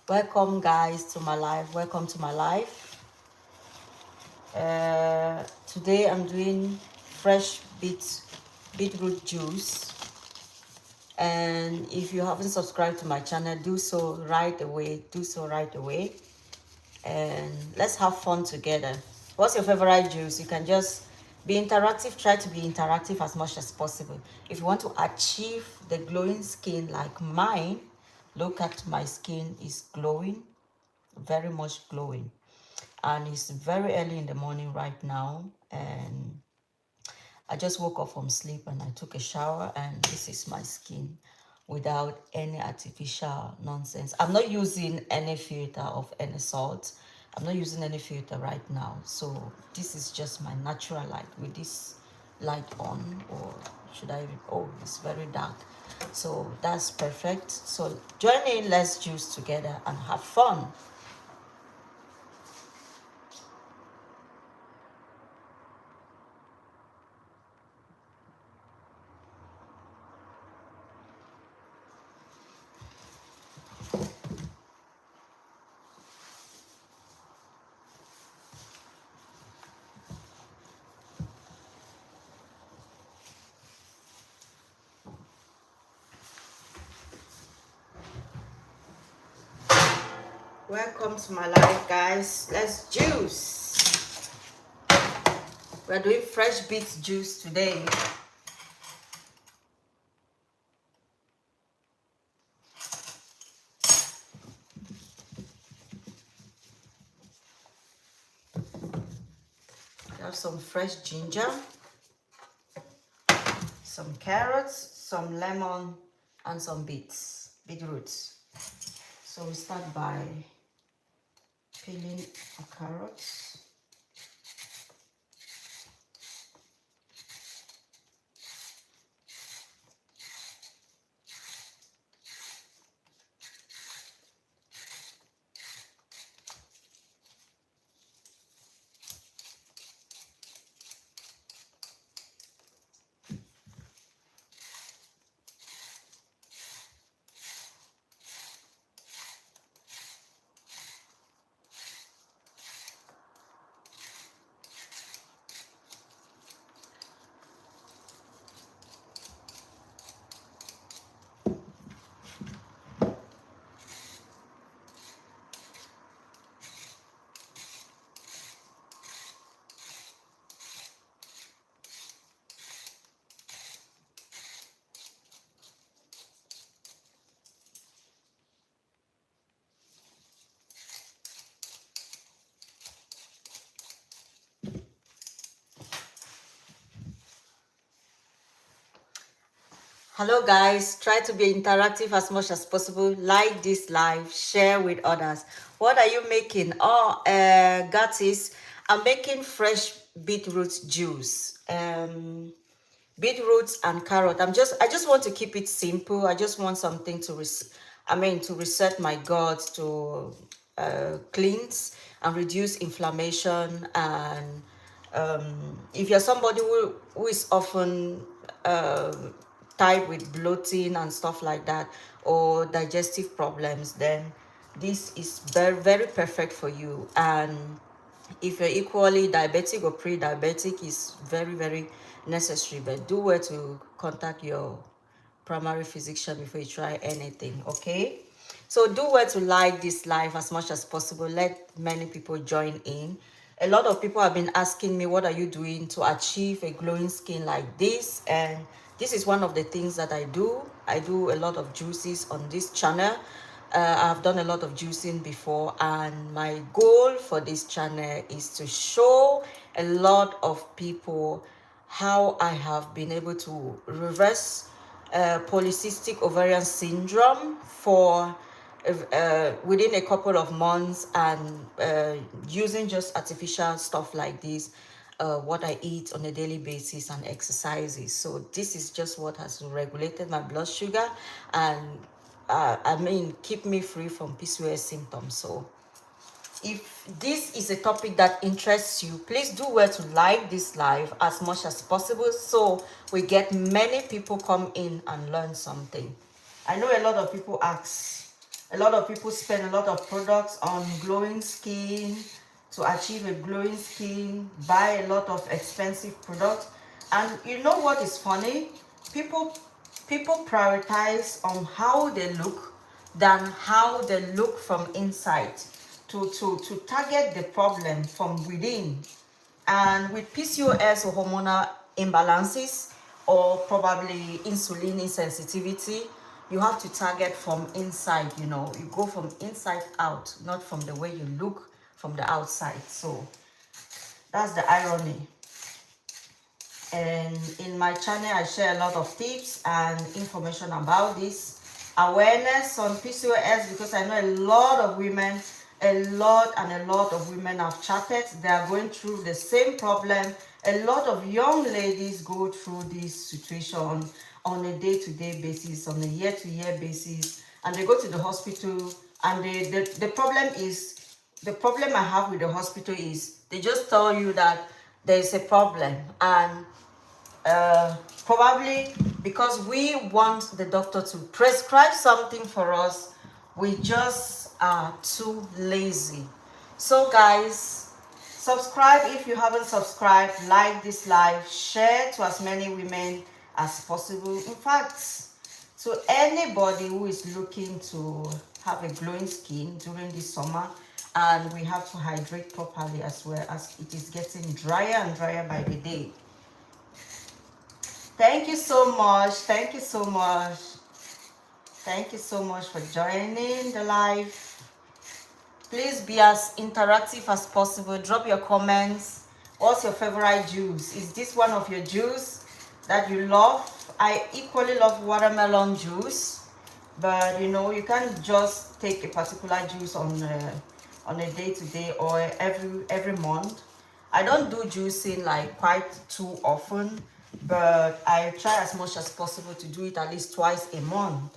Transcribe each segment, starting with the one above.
Welcome guys to my live. Welcome to my live. Today I'm doing fresh beetroot juice, and if you haven't subscribed to my channel, do so right away. And let's have fun together. What's your favorite juice? You can just be interactive. Try to be interactive as much as possible. If you want to achieve the glowing skin like mine, look at my skin is glowing, very much glowing. And it's very early in the morning right now, and I just woke up from sleep and I took a shower, and this is my skin without any artificial nonsense. I'm not using any filter of any sort. I'm not using any filter right now. So this is just my natural light with this light on, or should I, oh, it's very dark. So that's perfect. So join in, let's juice together and have fun. Welcome to my life, guys. Let's juice. We're doing fresh beet juice today. I have some fresh ginger, some carrots, some lemon, and some beetroots. So we start by peeling the carrots. Hello guys, try to be interactive as much as possible. Like this live, share with others. What are you making? Oh, Gatis, I'm making fresh beetroot juice. Beetroot and carrot. I just want to keep it simple. I just want something to to reset my gut, to cleanse and reduce inflammation. And if you're somebody who is often tied with bloating and stuff like that, or digestive problems, then this is very, very perfect for you. And if you're equally diabetic or pre-diabetic, is very, very necessary. But do well to contact your primary physician before you try anything, okay? So do well to like this live as much as possible. Let many people join in. A lot of people have been asking me, what are you doing to achieve a glowing skin like this? And this is one of the things that I do. I do a lot of juices on this channel. I've done a lot of juicing before, and my goal for this channel is to show a lot of people how I have been able to reverse polycystic ovarian syndrome for within a couple of months, and using just artificial stuff like this, what I eat on a daily basis and exercises. So this is just what has regulated my blood sugar and keep me free from PCOS symptoms. So if this is a topic that interests you, please do well to like this live as much as possible, so we get many people come in and learn something. I know a lot of people ask A lot of people spend a lot of products on glowing skin to achieve a glowing skin, buy a lot of expensive products. And you know what is funny? People prioritize on how they look than how they look from inside to target the problem from within. And with PCOS or hormonal imbalances or probably insulin insensitivity, you have to target from inside. You know, you go from inside out, not from the way you look from the outside. So that's the irony. And in my channel I share a lot of tips and information about this awareness on PCOS, because I know a lot of women, a lot of women have chatted. They are going through the same problem. A lot of young ladies go through this situation on a day-to-day basis, on a year-to-year basis, and they go to the hospital. And the problem is, the problem I have with the hospital is they just tell you that there is a problem, and probably because we want the doctor to prescribe something for us, we just are too lazy. So guys, subscribe if you haven't subscribed, like this live, share to as many women as possible. In fact, to anybody who is looking to have a glowing skin during this summer. And we have to hydrate properly as well, as it is getting drier and drier by the day. Thank you so much. Thank you so much. Thank you so much for joining the live. Please be as interactive as possible. Drop your comments. What's your favorite juice? Is this one of your juice that you love? I equally love watermelon juice, but you know, you can't just take a particular juice on a day-to-day or every month. I don't do juicing like quite too often, but I try as much as possible to do it at least twice a month,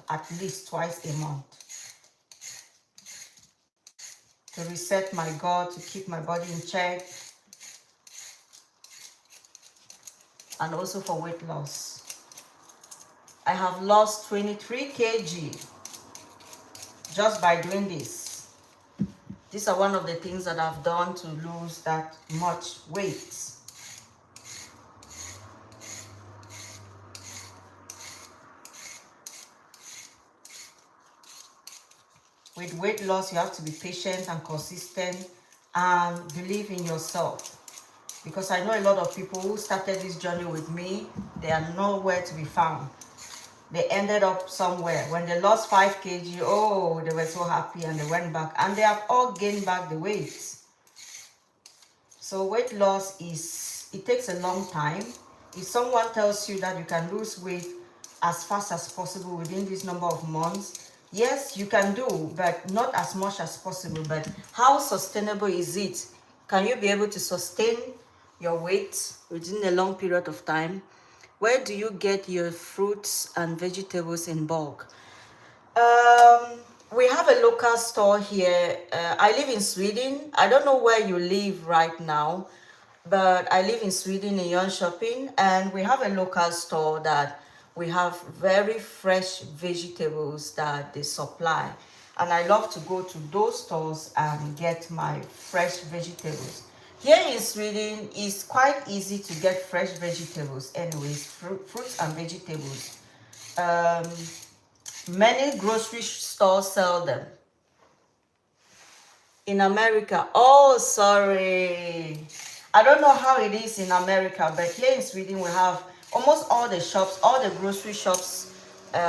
to reset my gut, to keep my body in check, and also for weight loss. I have lost 23 kg just by doing this. These are one of the things that I've done to lose that much weight. With weight loss, you have to be patient and consistent and believe in yourself. Because I know a lot of people who started this journey with me, they are nowhere to be found. They ended up somewhere. When they lost 5 kg, oh, they were so happy and they went back. And they have all gained back the weight. So weight loss it takes a long time. If someone tells you that you can lose weight as fast as possible within this number of months, yes, you can do, but not as much as possible. But how sustainable is it? Can you be able to sustain your weight within a long period of time? Where do you get your fruits and vegetables in bulk? We have a local store here. I live in Sweden. I don't know where you live right now, but I live in Sweden in Jönköping, and we have a local store that we have very fresh vegetables that they supply. And I love to go to those stores and get my fresh vegetables. Here in Sweden, it's quite easy to get fresh vegetables anyways, fruits and vegetables. Many grocery stores sell them. In America, oh, sorry. I don't know how it is in America, but here in Sweden, we have almost all the shops, all the grocery shops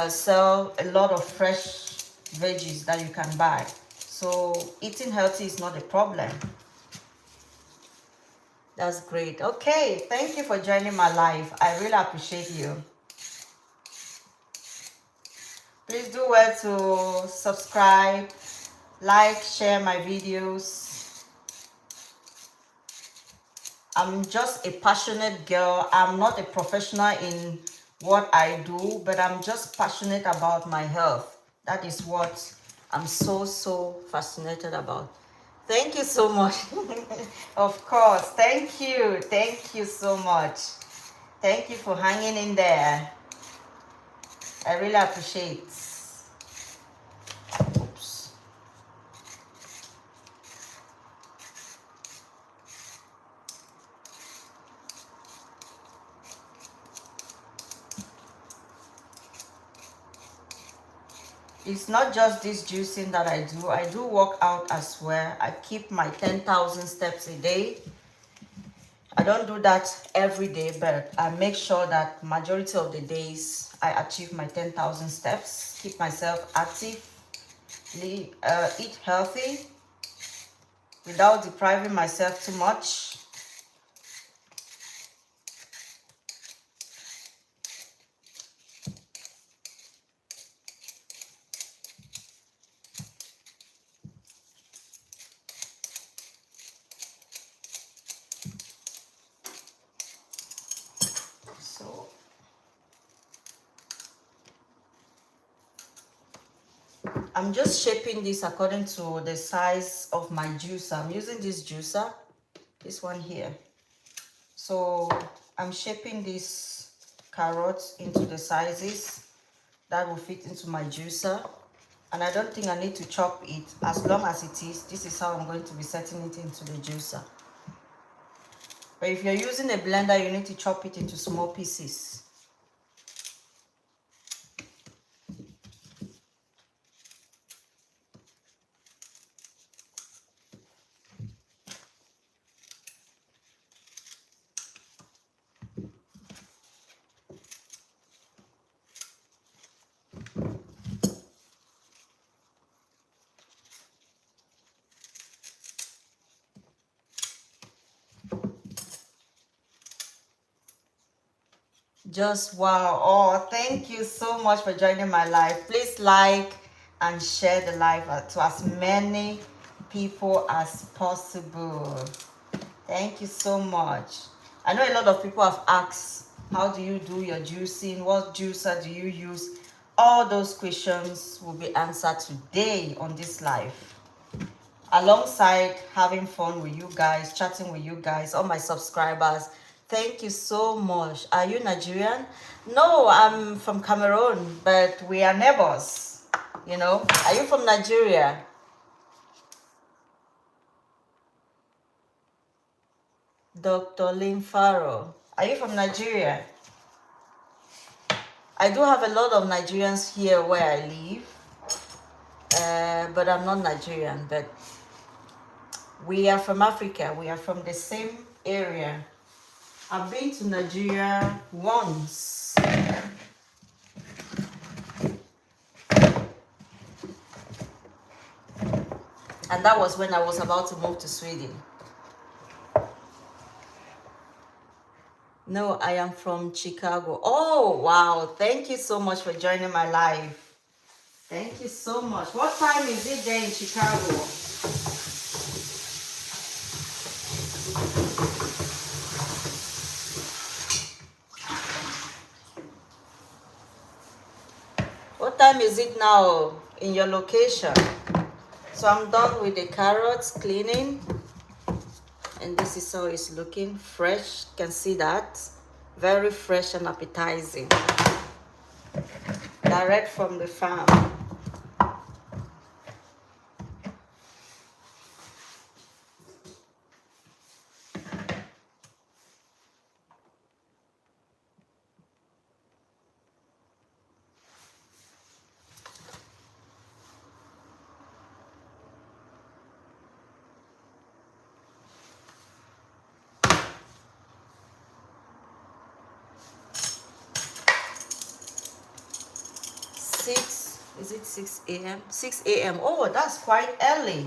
sell a lot of fresh veggies that you can buy. So eating healthy is not a problem. That's great. Okay, thank you for joining my live. I really appreciate you. Please do well to subscribe, like, share my videos. I'm just a passionate girl. I'm not a professional in what I do, but I'm just passionate about my health. That is what I'm so fascinated about. Thank you so much. Of course. Thank you. Thank you so much. Thank you for hanging in there. I really appreciate. Oops. It's not just this juicing that I do work out as well. I keep my 10,000 steps a day. I don't do that every day, but I make sure that majority of the days I achieve my 10,000 steps, keep myself active, eat healthy without depriving myself too much. So I'm just shaping this according to the size of my juicer. I'm using this juicer, this one here. So I'm shaping these carrots into the sizes that will fit into my juicer. And I don't think I need to chop it. As long as it is, this is how I'm going to be setting it into the juicer. But if you're using a blender, you need to chop it into small pieces. Just wow. Oh, thank you so much for joining my live. Please like and share the live to as many people as possible. Thank you so much. I know a lot of people have asked, how do you do your juicing? What juicer do you use? All those questions will be answered today on this live. Alongside having fun with you guys, chatting with you guys, all my subscribers. Thank you so much. Are you Nigerian? No, I'm from Cameroon, but we are neighbors. You know, are you from Nigeria? Dr. Lynn Farrow. Are you from Nigeria? I do have a lot of Nigerians here where I live, but I'm not Nigerian. But we are from Africa. We are from the same area. I've been to Nigeria once. And that was when I was about to move to Sweden. No, I am from Chicago. Oh, wow. Thank you so much for joining my live. Thank you so much. What time is it there in Chicago? What time is it now in your location? So I'm done with the carrots cleaning. And this is how it's looking. Fresh. You can see that. Very fresh and appetizing. Direct from the farm. Is it 6 a.m.? 6 a.m. Oh, that's quite early.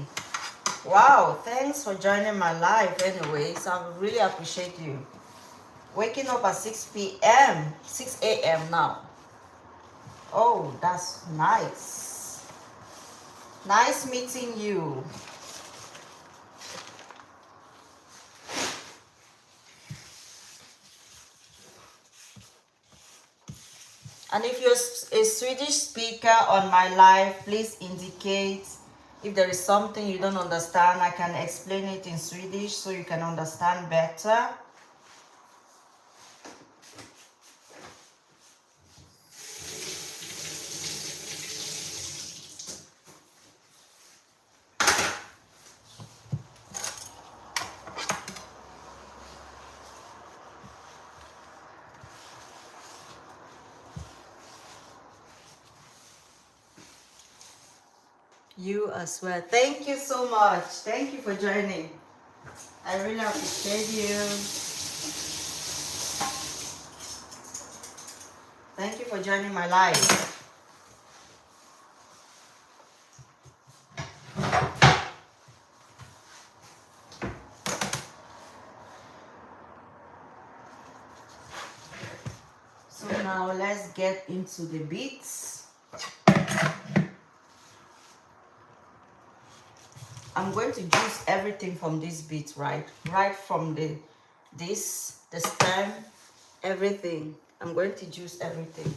Wow, thanks for joining my live anyways. I really appreciate you. Waking up at 6 p.m. 6 a.m. now. Oh, that's nice. Nice meeting you. And if you're a Swedish speaker on my live, please indicate if there is something you don't understand. I can explain it in Swedish so you can understand better. You as well. Thank you so much. Thank you for joining. I really appreciate you. Thank you for joining my live. So now let's get into the beats. I'm going to juice everything from this beet, right? Right from the stem, everything. I'm going to juice everything.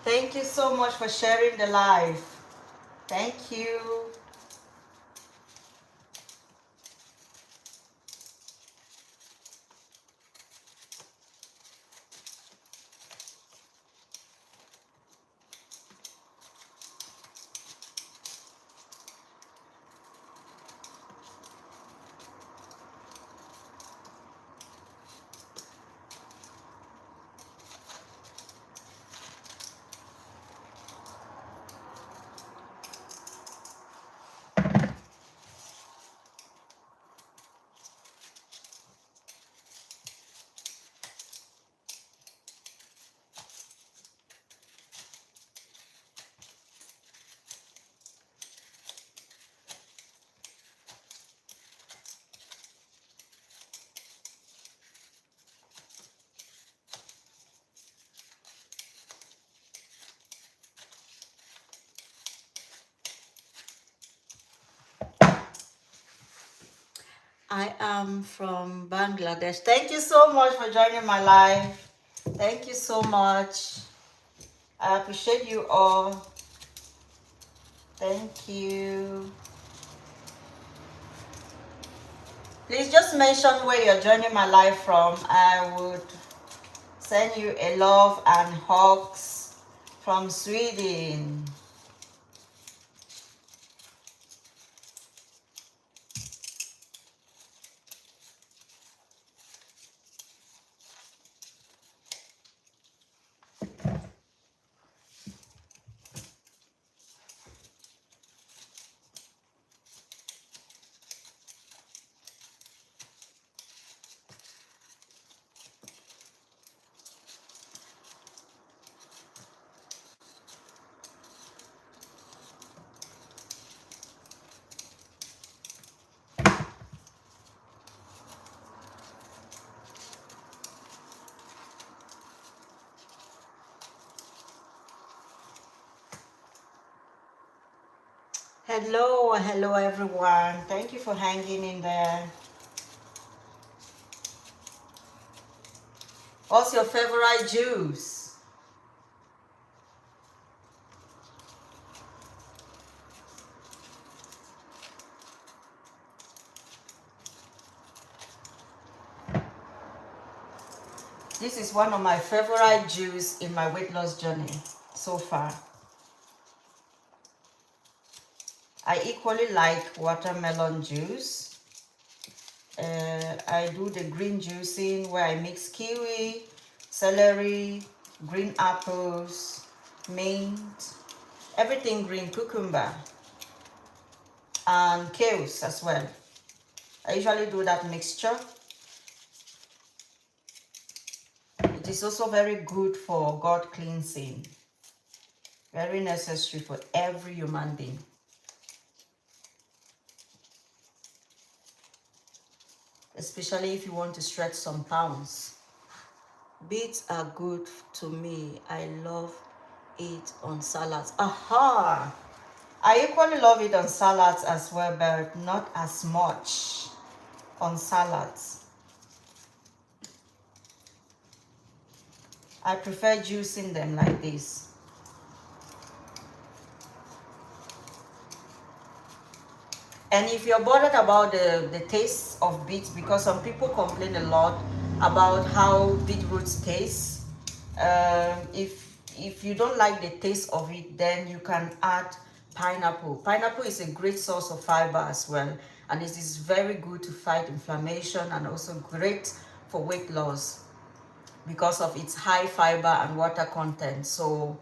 Thank you so much for sharing the live. Thank you. I am from Bangladesh. Thank you so much for joining my live. Thank you so much. I appreciate you all. Thank you. Please just mention where you're joining my live from. I would send you a love and hugs from Sweden. Hello, hello everyone. Thank you for hanging in there. What's your favorite juice? This is one of my favorite juice in my weight loss journey so far. I equally like watermelon juice I do the green juicing where I mix kiwi, celery, green apples, mint, everything green, cucumber, and kales as well. I usually do that mixture. It is also very good for gut cleansing. Very necessary for every human being. Especially if you want to stretch some pounds. Beets are good to me. I love it on salads. Aha! I equally love it on salads as well, but not as much on salads. I prefer juicing them like this. And if you're bothered about the taste of beets, because some people complain a lot about how beetroots taste, if you don't like the taste of it, then you can add pineapple. Pineapple is a great source of fiber as well, and it is very good to fight inflammation and also great for weight loss because of its high fiber and water content. So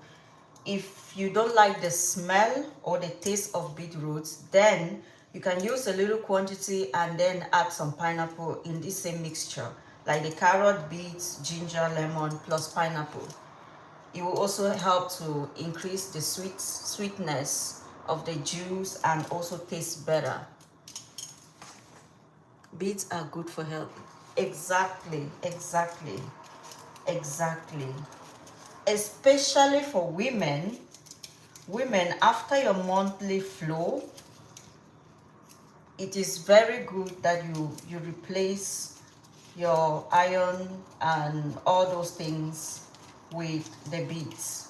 if you don't like the smell or the taste of beetroots, then you can use a little quantity and then add some pineapple in this same mixture, like the carrot, beets, ginger, lemon plus pineapple. It will also help to increase the sweetness of the juice and also taste better. Beets are good for health. Exactly, exactly, exactly. Especially for women. Women, after your monthly flow, it is very good that you replace your iron and all those things with the beets.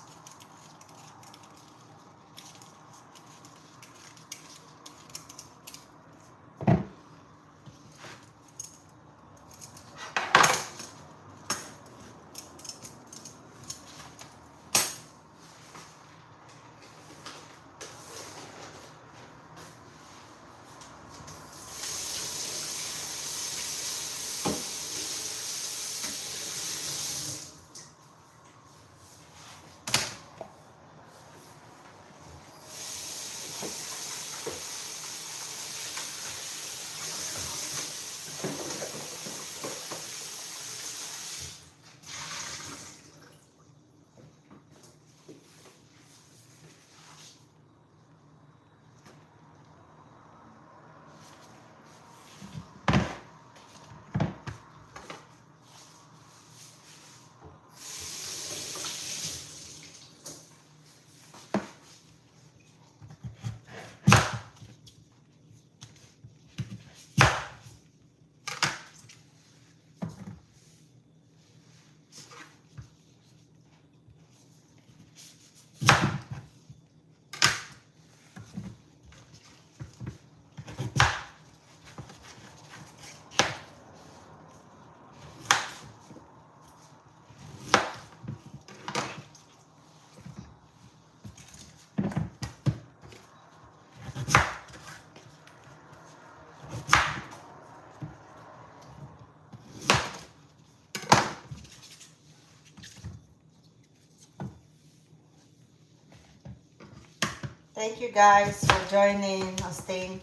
Thank you guys for joining and staying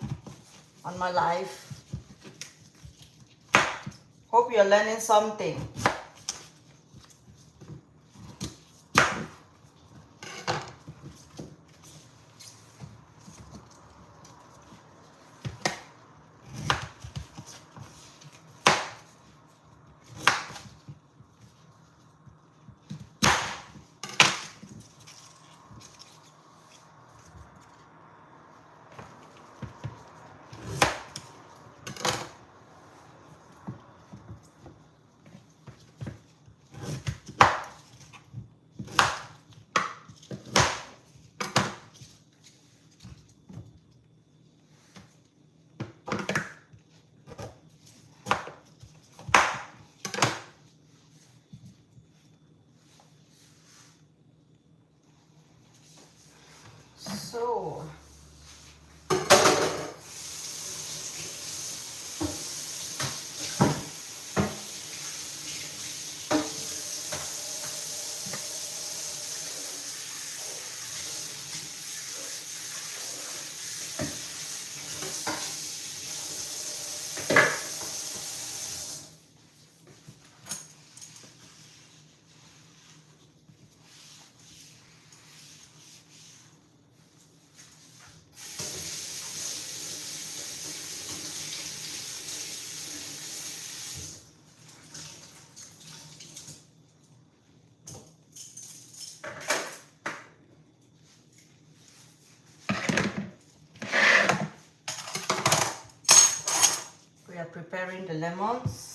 on my live. Hope you're learning something. So the lemons.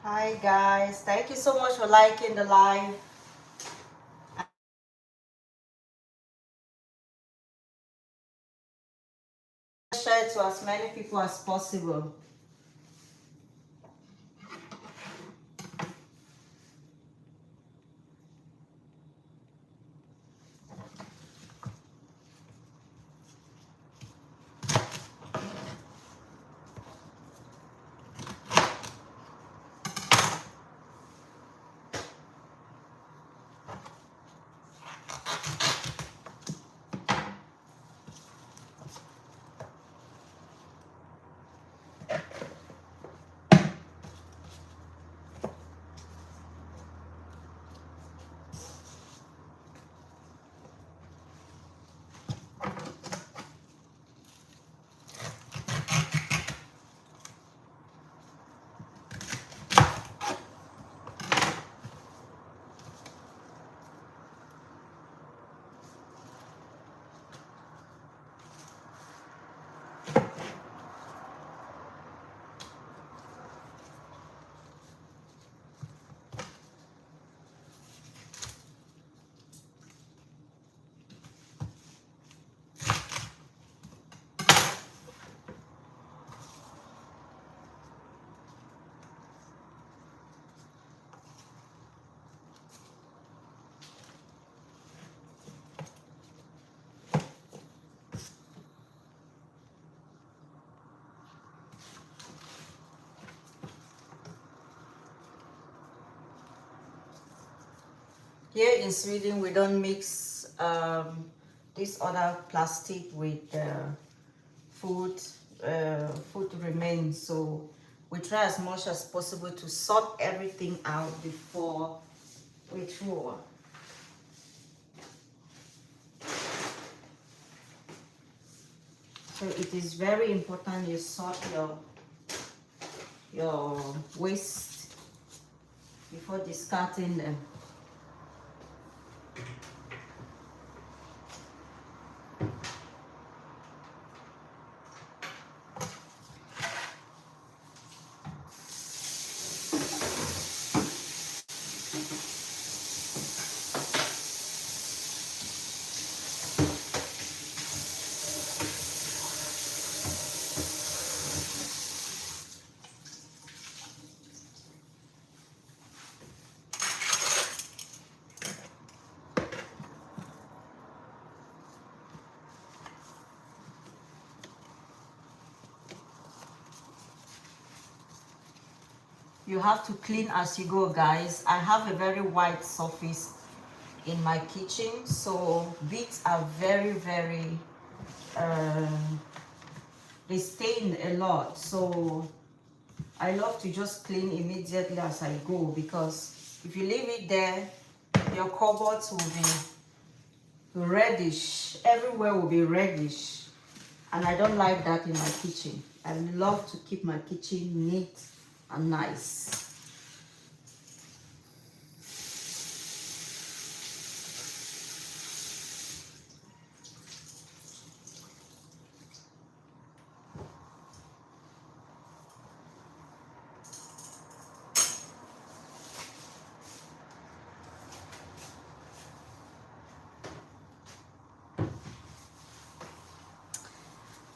Hi guys, thank you so much for liking the live. Share it to as many people as possible. Here in Sweden, we don't mix this other plastic with food, food remains. So we try as much as possible to sort everything out before we throw. So it is very important you sort your your waste before discarding them. You have to clean as you go, guys. I have a very white surface in my kitchen, so beets are very they stain a lot, so I love to just clean immediately as I go, because if you leave it there, your cupboards will be reddish, everywhere will be reddish, and I don't like that in my kitchen. I love to keep my kitchen neat and nice.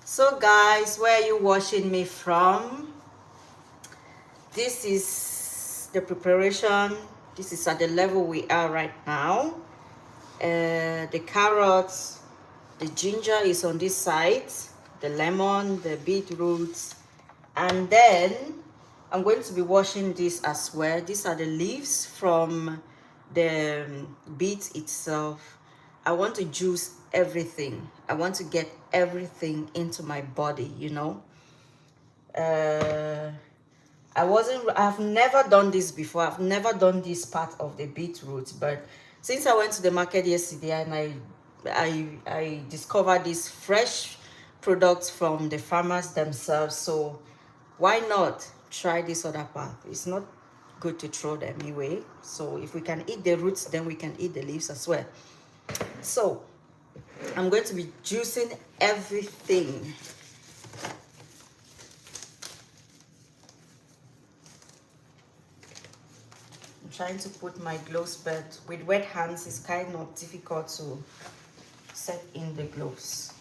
So guys, where are you watching me from? This is the preparation. This is at the level we are right now. The carrots, the ginger is on this side, the lemon, the beetroot, and then I'm going to be washing this as well. These are the leaves from the beet itself. I want to juice everything. I want to get everything into my body, you know. I've never done this before. I've never done this part of the beetroot, but since I went to the market yesterday and I discovered these fresh products from the farmers themselves, so why not try this other part? It's not good to throw them away. So if we can eat the roots, then we can eat the leaves as well. So I'm going to be juicing everything. I'm trying to put my gloves, but with wet hands it's kind of difficult to set in the gloves.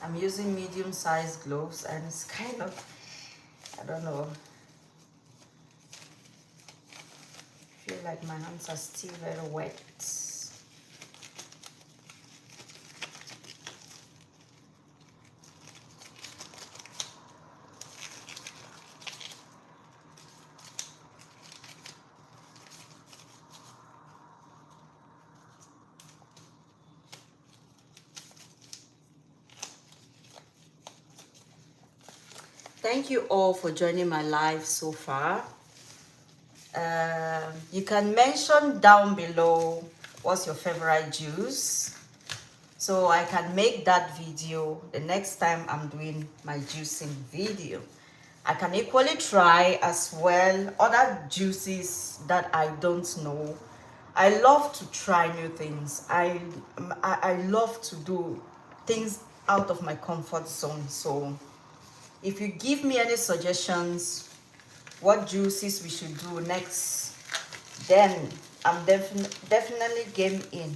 I'm using medium-sized gloves and it's kind of, I don't know, I feel like my hands are still very wet. Thank you all for joining my live so far. You can mention down below what's your favorite juice, so I can make that video the next time I'm doing my juicing video. I can equally try as well other juices that I don't know. I love to try new things. I love to do things out of my comfort zone. So if you give me any suggestions what juices we should do next, then I'm definitely game in.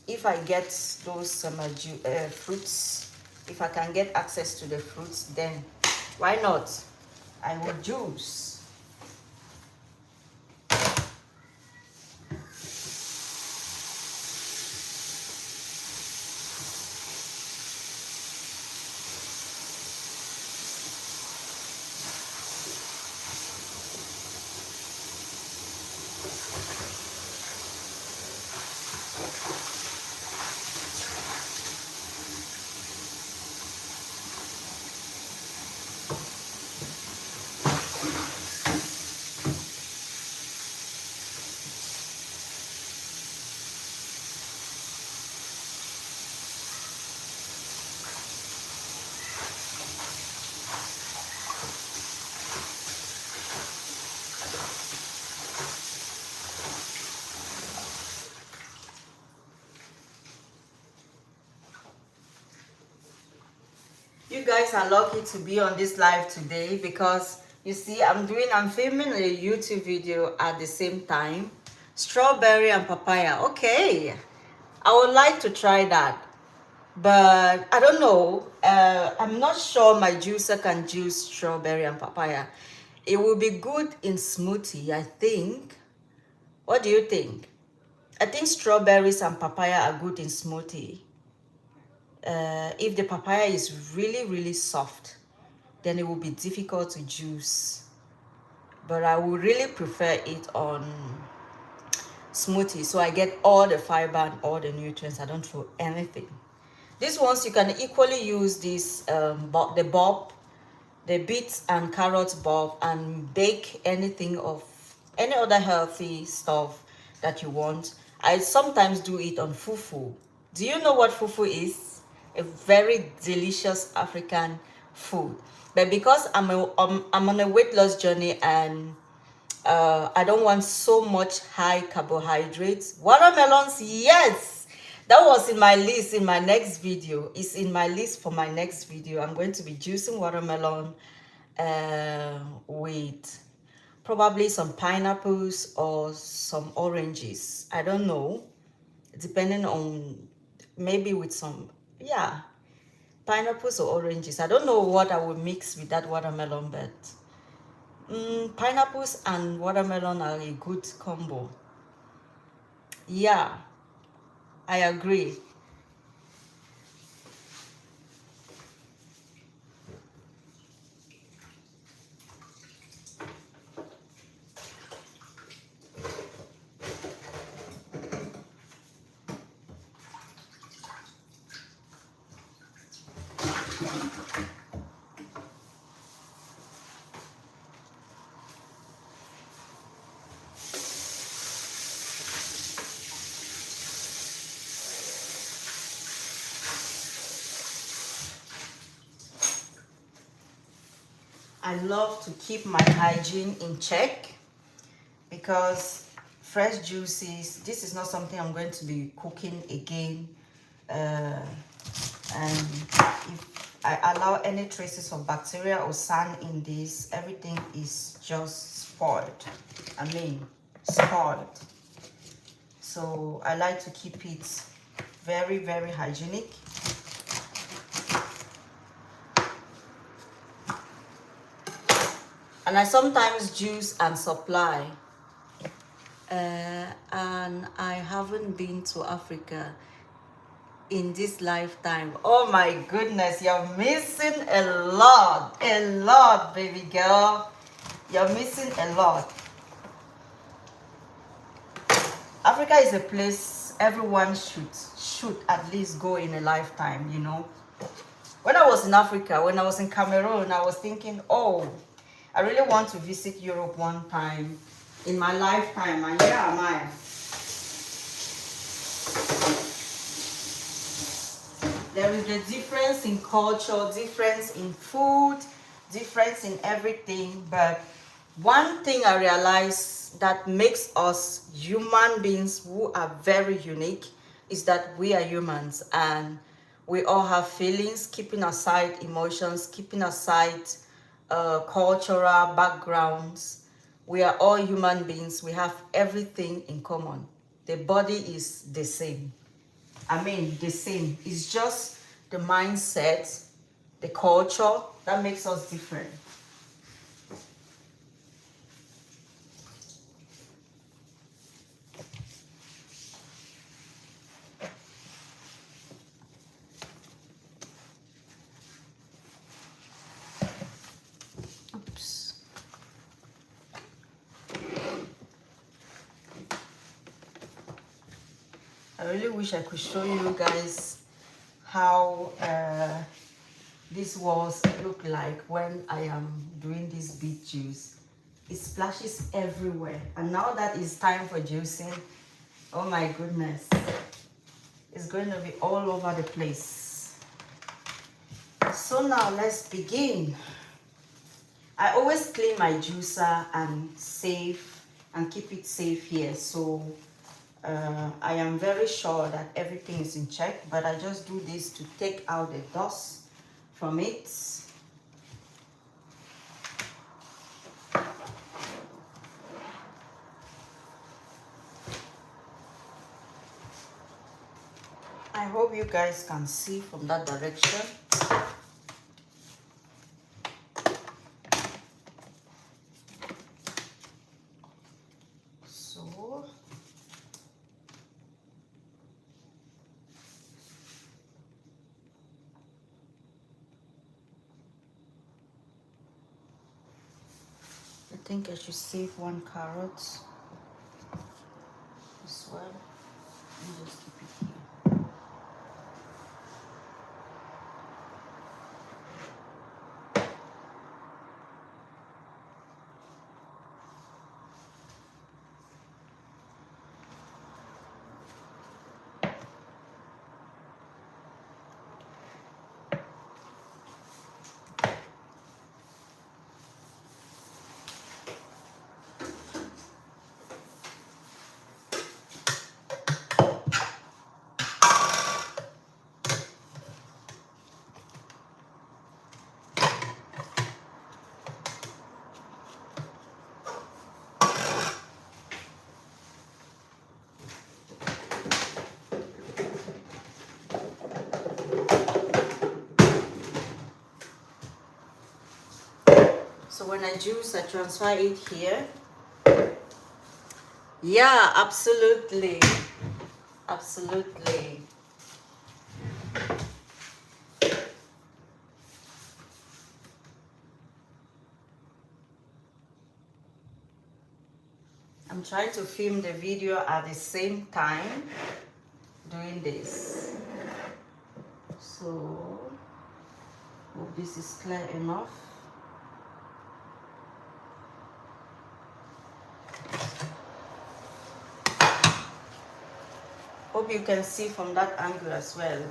If I get those fruits, if I can get access to the fruits, then why not? I will juice. guys are lucky to be on this live today because you see I'm filming a YouTube video at the same time. Strawberry and papaya. Okay. I would like to try that. But I don't know. I'm not sure my juicer can juice strawberry and papaya. It will be good in smoothie, I think. What do you think? I think strawberries and papaya are good in smoothie. If the papaya is really, really soft, then it will be difficult to juice. But I would really prefer it on smoothie so I get all the fiber and all the nutrients. I don't throw anything. These ones you can equally use this the bulb, the beets and carrots bulb, and bake anything of any other healthy stuff that you want. I sometimes do it on fufu. Do you know what fufu is? A very delicious African food. But because I'm on a weight loss journey and I don't want so much high carbohydrates. Watermelons, yes, that was in my list in my next video. It's in my list for my next video. I'm going to be juicing watermelon with probably some pineapples or some oranges. I don't know, depending on, maybe with some, yeah, pineapples or oranges. I don't know what I will mix with that watermelon, but pineapples and watermelon are a good combo. Yeah, I agree. I love to keep my hygiene in check because fresh juices, this is not something I'm going to be cooking again. And if I allow any traces of bacteria or sand in this, everything is just spoiled. I mean, spoiled. So I like to keep it very, very hygienic. And I sometimes juice and supply. And I haven't been to Africa in this lifetime. Oh my goodness, you're missing a lot, baby girl. You're missing a lot. Africa is a place everyone should at least go in a lifetime, you know. When I was in Africa, when I was in Cameroon, I was thinking, oh, I really want to visit Europe one time in my lifetime, and here am I. There is a difference in culture, difference in food, difference in everything, but one thing I realized that makes us human beings who are very unique is that we are humans and we all have feelings, keeping aside emotions, keeping aside cultural backgrounds. We are all human beings. We have everything in common. The body is the same. I mean, the same. It's just the mindset, the culture that makes us different. Oops. I really wish I could show you guys how these walls look like when I am doing this beet juice. It splashes everywhere, and now that it's time for juicing, oh my goodness, it's going to be all over the place. So now let's begin. I always clean my juicer and keep it safe here, so I am very sure that everything is in check, but I just do this to take out the dust from it. I hope you guys can see from that direction. So I think I should save one carrot as well and just keep it here. So when I juice, I transfer it here. Yeah, absolutely. Absolutely. I'm trying to film the video at the same time doing this. So, hope this is clear enough. Hope you can see from that angle as well.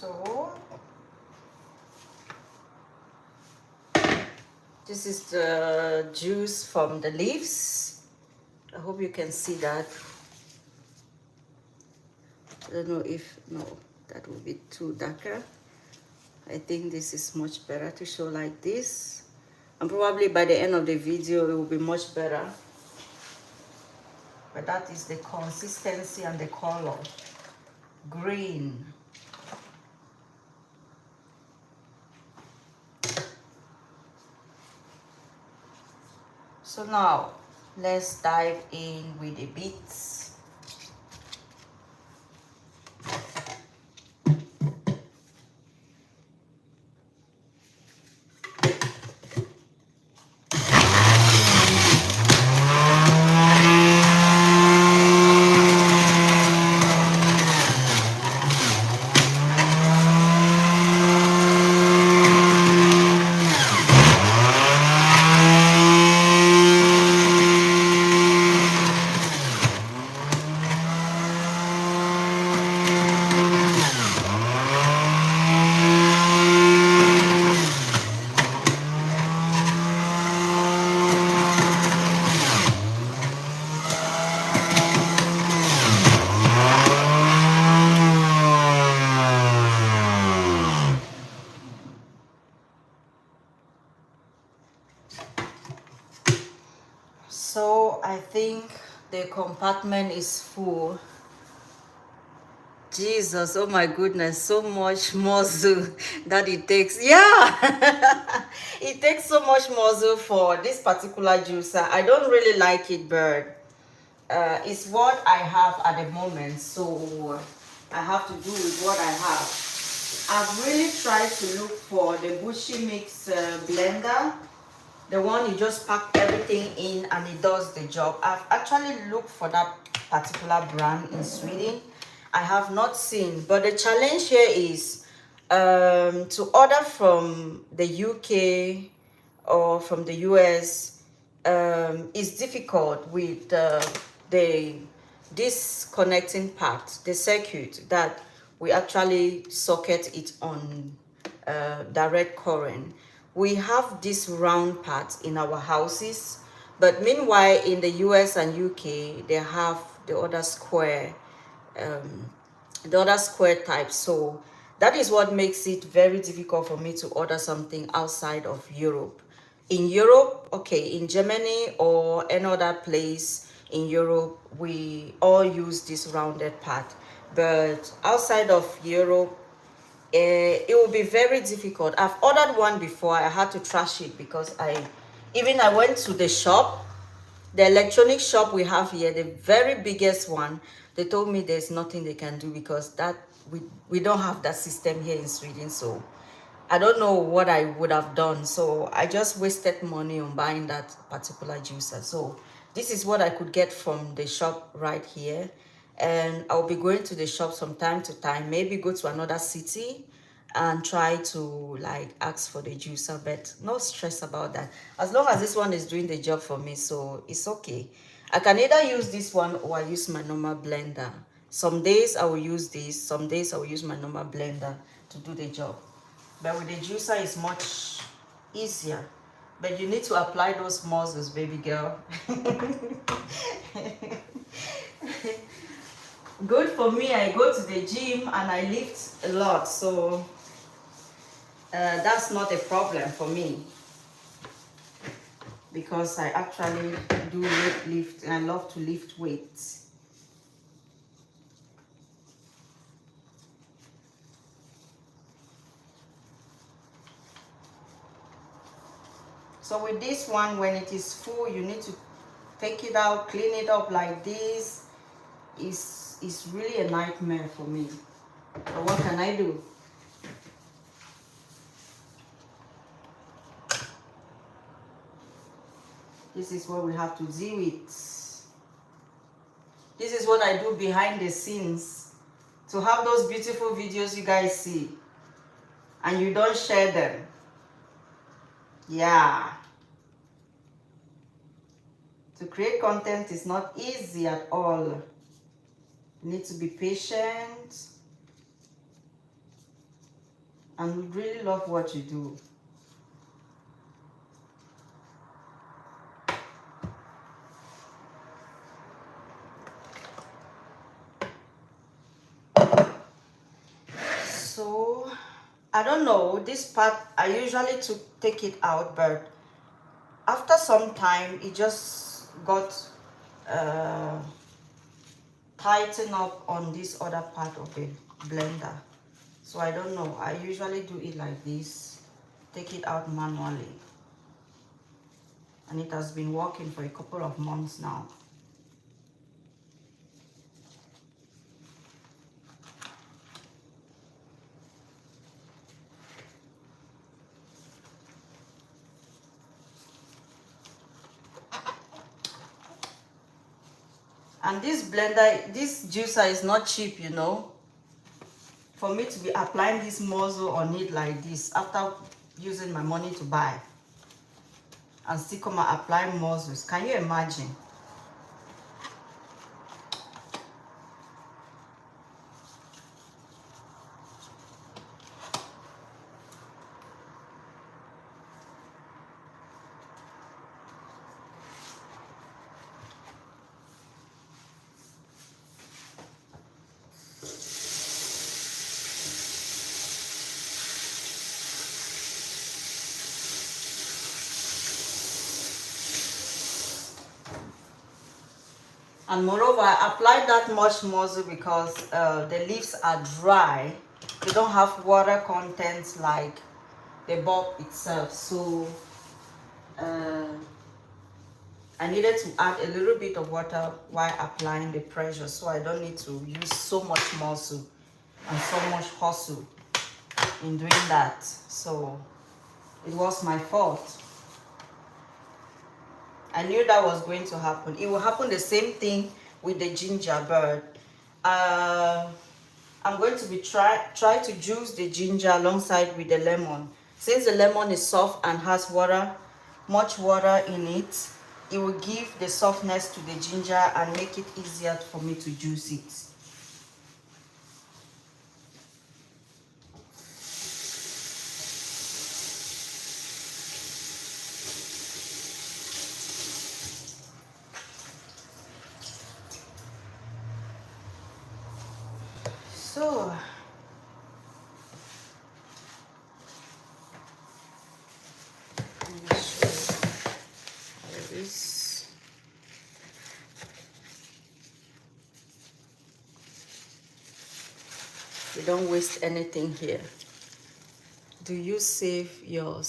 So this is the juice from the leaves. I hope you can see that. I don't know if, no, that will be too darker. I think this is much better to show like this. And probably by the end of the video, it will be much better. But that is the consistency and the color. Green. So now, let's dive in with the beets. think the compartment is full. Jesus, oh my goodness, so much muscle that it takes. Yeah, it takes so much muscle for this particular juicer. I don't really like it, but it's what I have at the moment, so I have to do with what I have. I've really tried to look for the Bushy Mix blender, the one you just pack everything in and it does the job. I've actually looked for that particular brand in Sweden. I have not seen, but the challenge here is to order from the UK or from the US is difficult with the this connecting part, the circuit that we actually socket it on direct current. We have this round part in our houses, but meanwhile in the US and UK they have the other square, type. So that is what makes it very difficult for me to order something outside of Europe. In Europe, okay, in Germany or any other place in Europe, we all use this rounded part. But outside of Europe, it will be very difficult. I've ordered one before. I had to trash it because I went to the shop, the electronic shop we have here, the very biggest one. They told me there's nothing they can do because that we don't have that system here in Sweden. So I don't know what I would have done. So I just wasted money on buying that particular juicer. So this is what I could get from the shop right here. And I'll be going to the shop from time to time, maybe go to another city and try to like ask for the juicer, but no stress about that. As long as this one is doing the job for me, so it's okay. I can either use this one or I use my normal blender. Some days I will use this, some days I will use my normal blender to do the job. But with the juicer it's much easier. But you need to apply those muscles, baby girl. Good for me, I go to the gym and I lift a lot, so that's not a problem for me because I actually do weight lift and I love to lift weights. So with this one, when it is full, you need to take it out, clean it up like this. It's really a nightmare for me. But what can I do? This is what we have to deal with. This is what I do behind the scenes to have those beautiful videos you guys see and you don't share them. Yeah. To create content is not easy at all. You need to be patient and really love what you do. So I don't know, this part I usually take it out, but after some time it just got tightened up on this other part of the blender. So I don't know, I usually do it like this, take it out manually, and it has been working for a couple of months now. And this blender, this juicer is not cheap, you know. For me to be applying this muzzle on it like this after using my money to buy and still come and apply muzzles. Can you imagine? And moreover, I applied that much muzzle because the leaves are dry. They don't have water content like the bulb itself. So uh, I needed to add a little bit of water while applying the pressure, so I don't need to use so much muscle and so much hustle in doing that. So it was my fault. I knew that was going to happen. It will happen the same thing with the gingerbread. Uh, I'm going to be try to juice the ginger alongside with the lemon. Since the lemon is soft and has water, much water in it, it will give the softness to the ginger and make it easier for me to juice it. So let me show you how it is. You don't waste anything here. Do you save your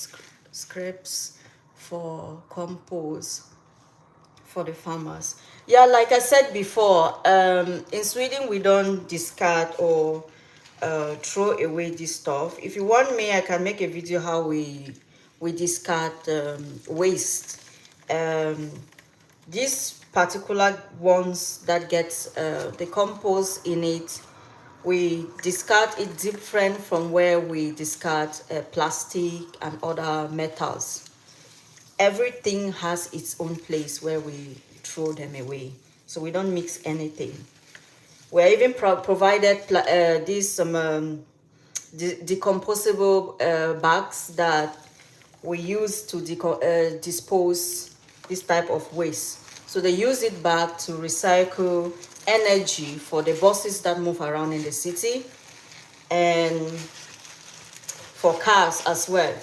scraps for compost for the farmers? Yeah, like I said before, in Sweden we don't discard or throw away this stuff. If you want me, I can make a video how we discard waste. um, these particular ones that gets the compost in it, we discard it different from where we discard plastic and other metals. Everything has its own place where we throw them away, so we don't mix anything. We're even provided these decomposable bags that we use to dispose this type of waste. So they use it back to recycle energy for the buses that move around in the city and for cars as well.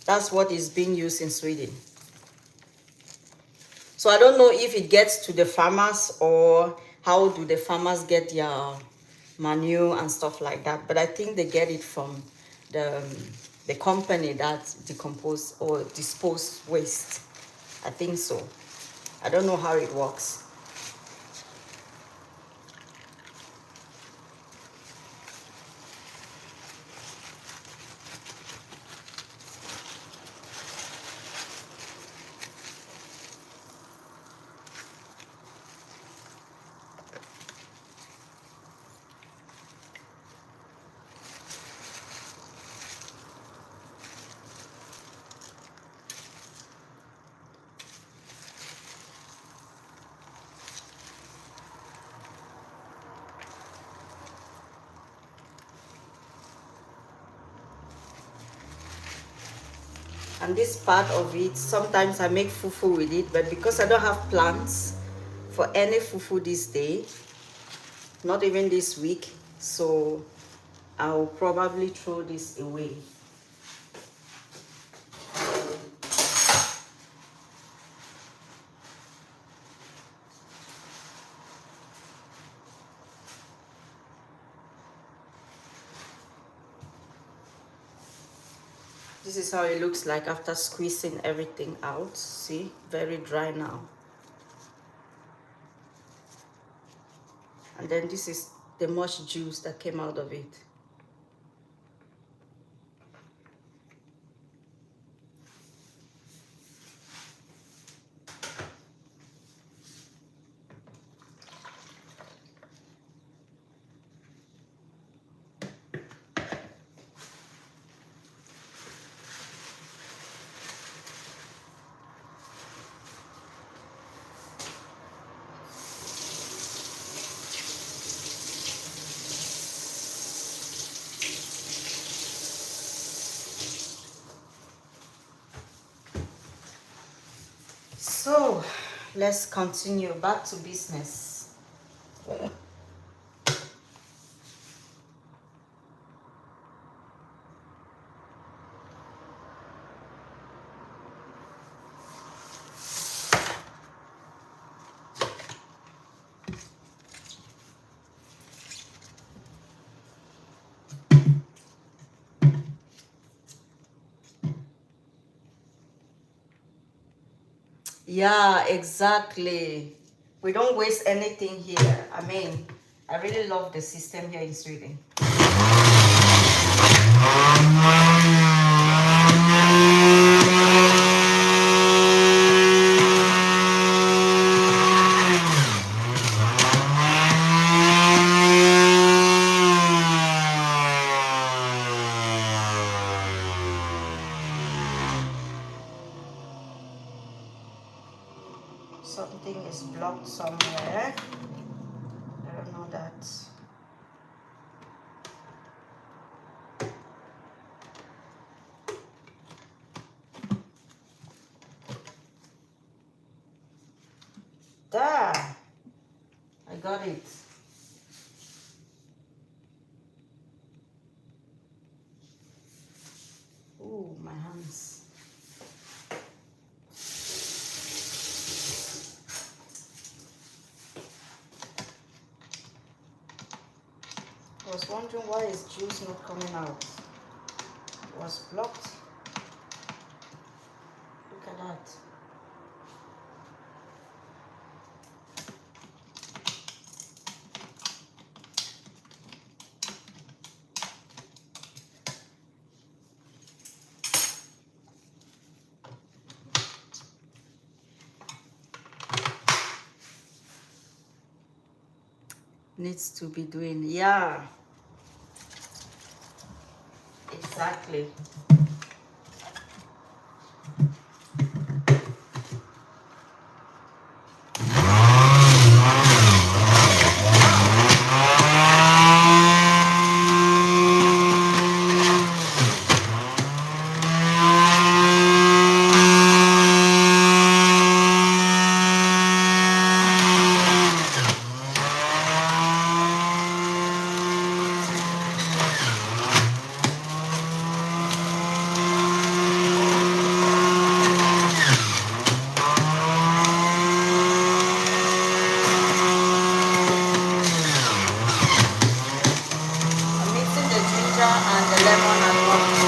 That's what is being used in Sweden. So I don't know if it gets to the farmers or how do the farmers get their manure and stuff like that. But I think they get it from the company that decompose or dispose waste. I think so. I don't know how it works. And this part of it, sometimes I make fufu with it, but because I don't have plans for any fufu this day, not even this week, so I'll probably throw this away. This is how it looks like after squeezing everything out. See, very dry now. And then this is the much juice that came out of it. So let's continue back to business. Yeah, exactly. We don't waste anything here. I mean, I really love the system here in Sweden. Something is blocked somewhere. I don't know that. There, I got it. Ooh, my hands. I was wondering why is juice not coming out. It was blocked. Look at that. Needs to be doing, yeah, exactly. I'm mixing the ginger and the lemon at once.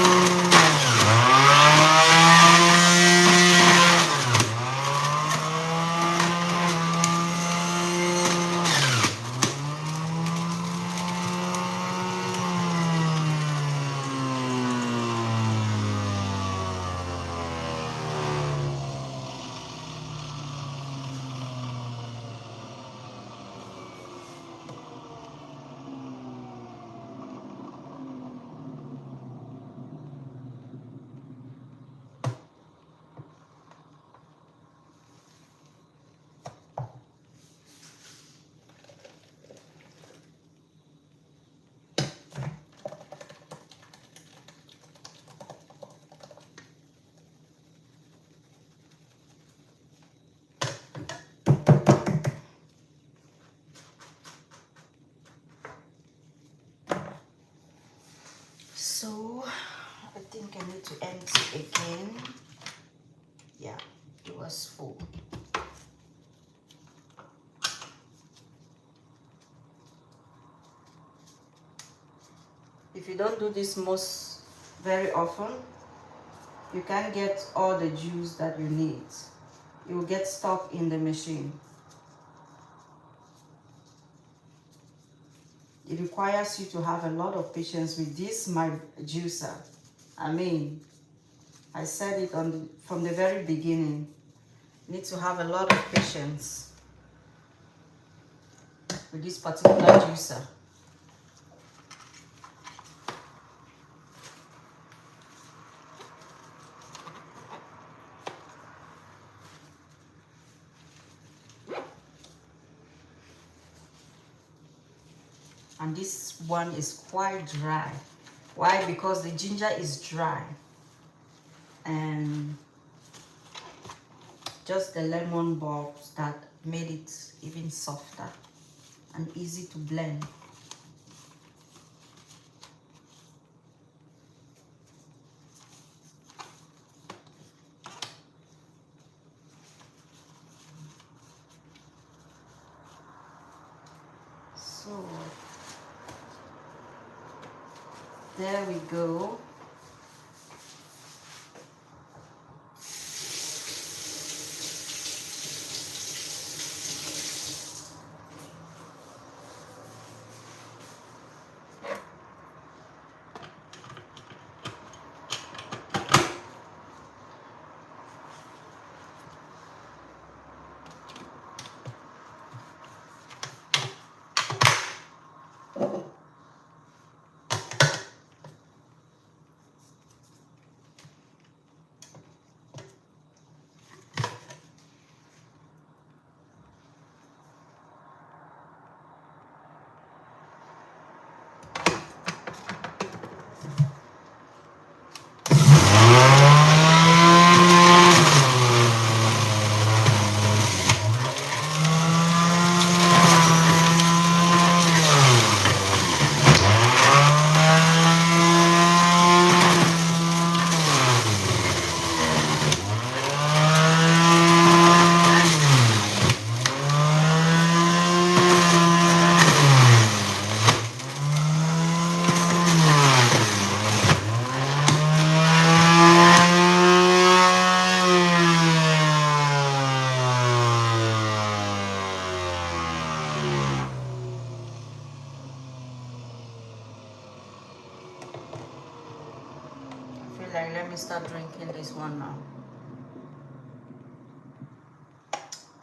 So I think I need to empty again. Yeah, it was full. If you don't do this very often, you can't get all the juice that you need. You will get stuck in the machine. It requires you to have a lot of patience with this, my juicer. I mean, I said it from the very beginning. You need to have a lot of patience with this particular juicer. And this one is quite dry. Why? Because the ginger is dry. And just the lemon bulbs that made it even softer and easy to blend. So there we go. I feel like let me start drinking this one now.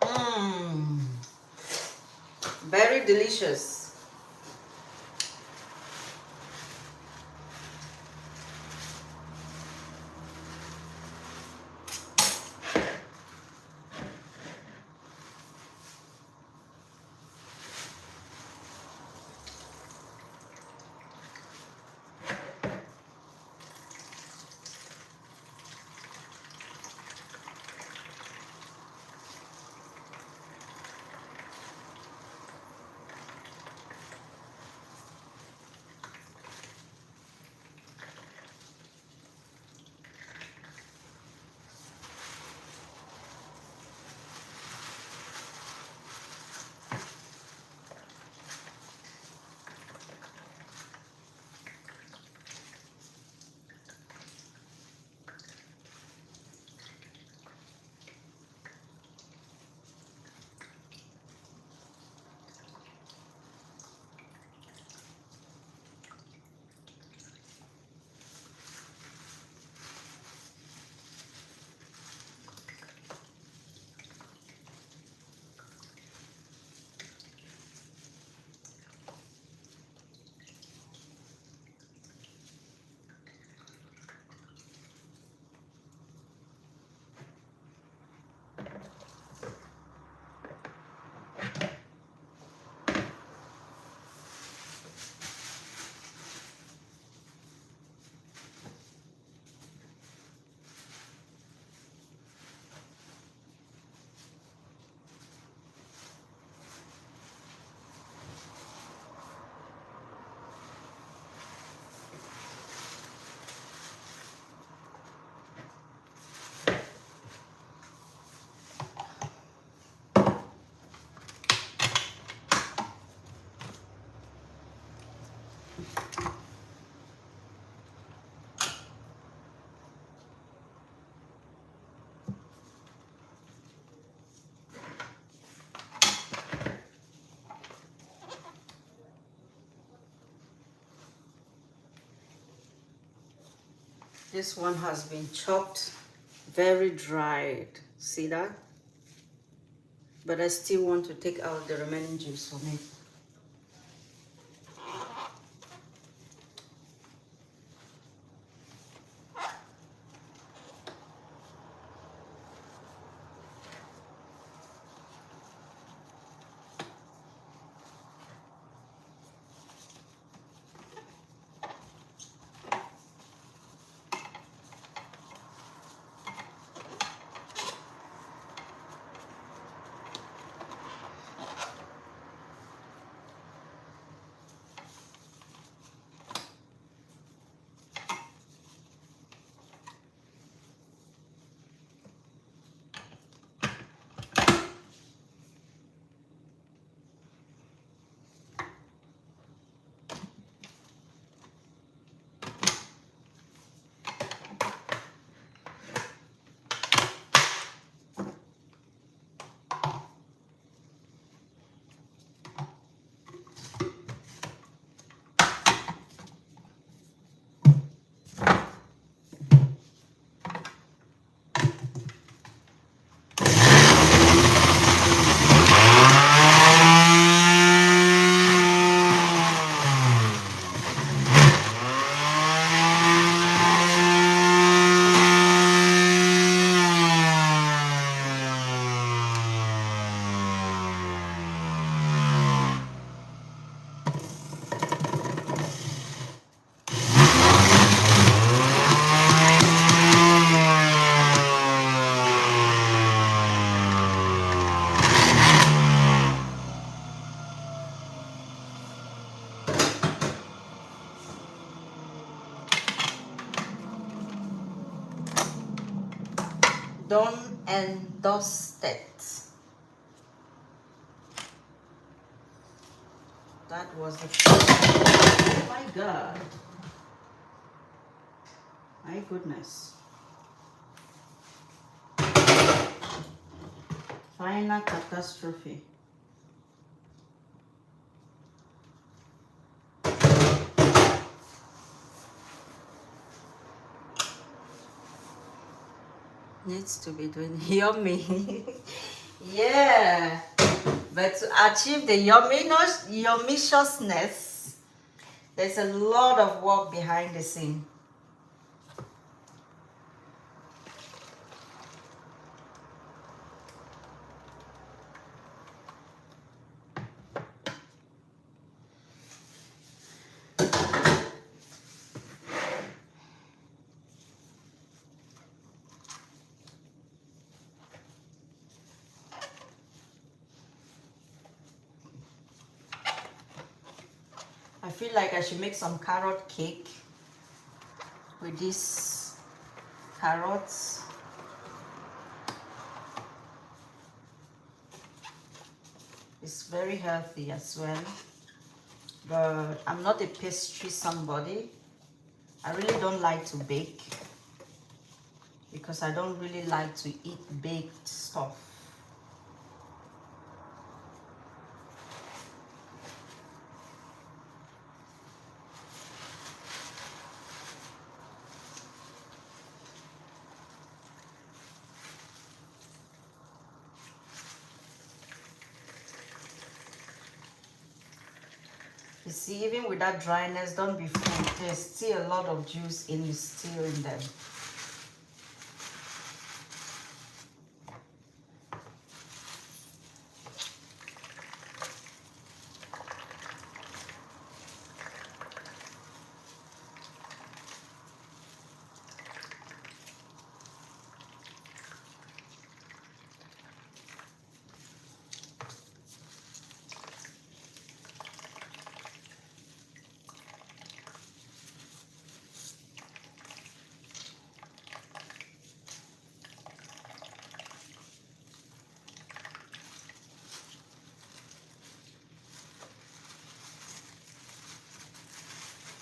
Mmm, very delicious. This one has been chopped, very dried. See that? But I still want to take out the remaining juice from it. don't endorse it. That was the oh my god, my goodness. Final catastrophe. Needs to be doing yummy. Yeah, but to achieve the yummiciousness, there's a lot of work behind the scene. I feel like I should make some carrot cake with these carrots. It's very healthy as well, but I'm not a pastry somebody. I really don't like to bake because I don't really like to eat baked stuff. You see, even with that dryness, don't be fooled. There's still a lot of juice still in them.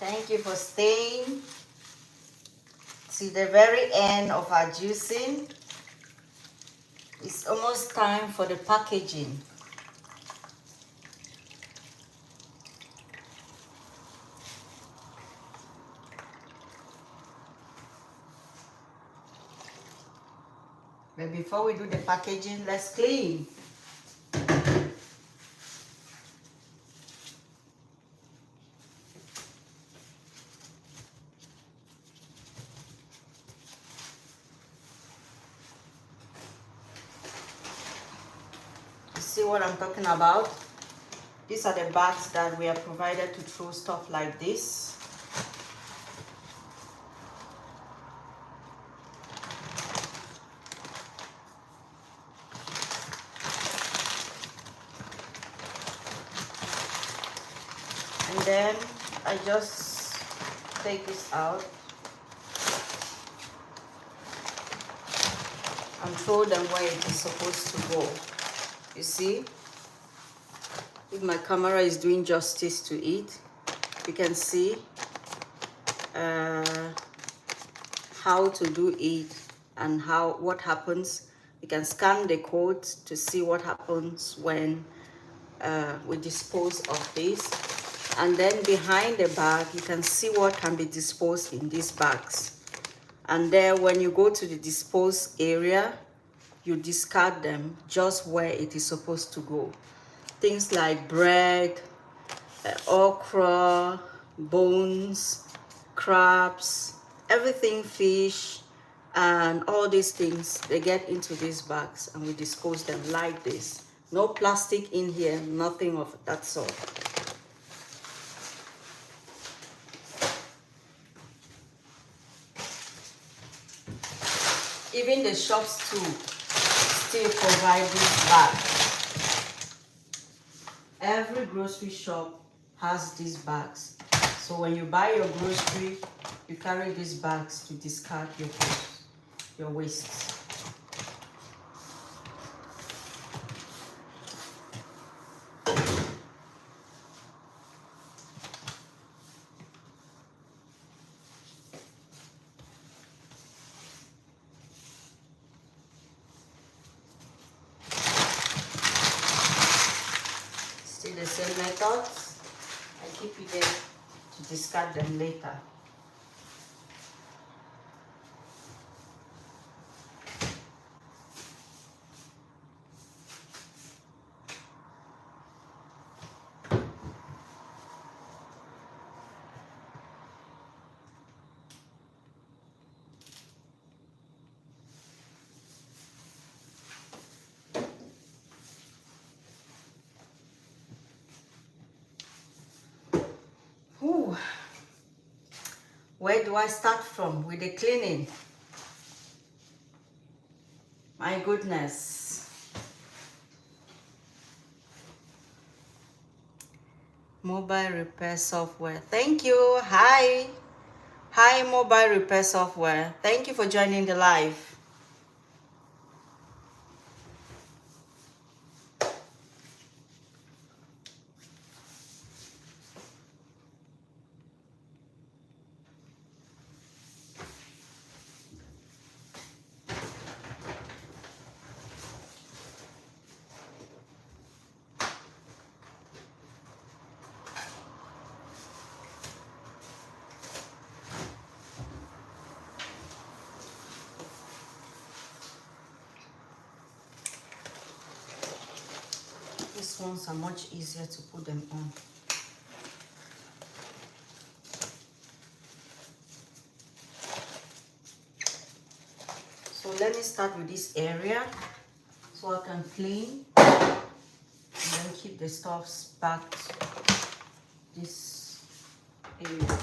Thank you for staying to the very end of our juicing. It's almost time for the packaging. But before we do the packaging, let's clean. See what I'm talking about? These are the bags that we are provided to throw stuff like this. And then I just take this out and throw them where it is supposed to go. You see, if my camera is doing justice to it, you can see how to do it and what happens. You can scan the code to see what happens when we dispose of this. And then behind the bag, you can see what can be disposed in these bags. And there, when you go to the dispose area, you discard them just where it is supposed to go. Things like bread, okra, bones, crabs, everything, fish, and all these things, they get into these bags and we dispose them like this. No plastic in here, nothing of that sort. Even the shops too still provide this bag. Every grocery shop has these bags. So when you buy your grocery, you carry these bags to discard your wastes. to discard them later. Ooh. Where do I start from with the cleaning? My goodness. Mobile repair software. Thank you. Hi. Hi, mobile repair software. Thank you for joining the live. These ones are much easier to put them on. So let me start with this area so I can clean and then keep the stuffs back this area.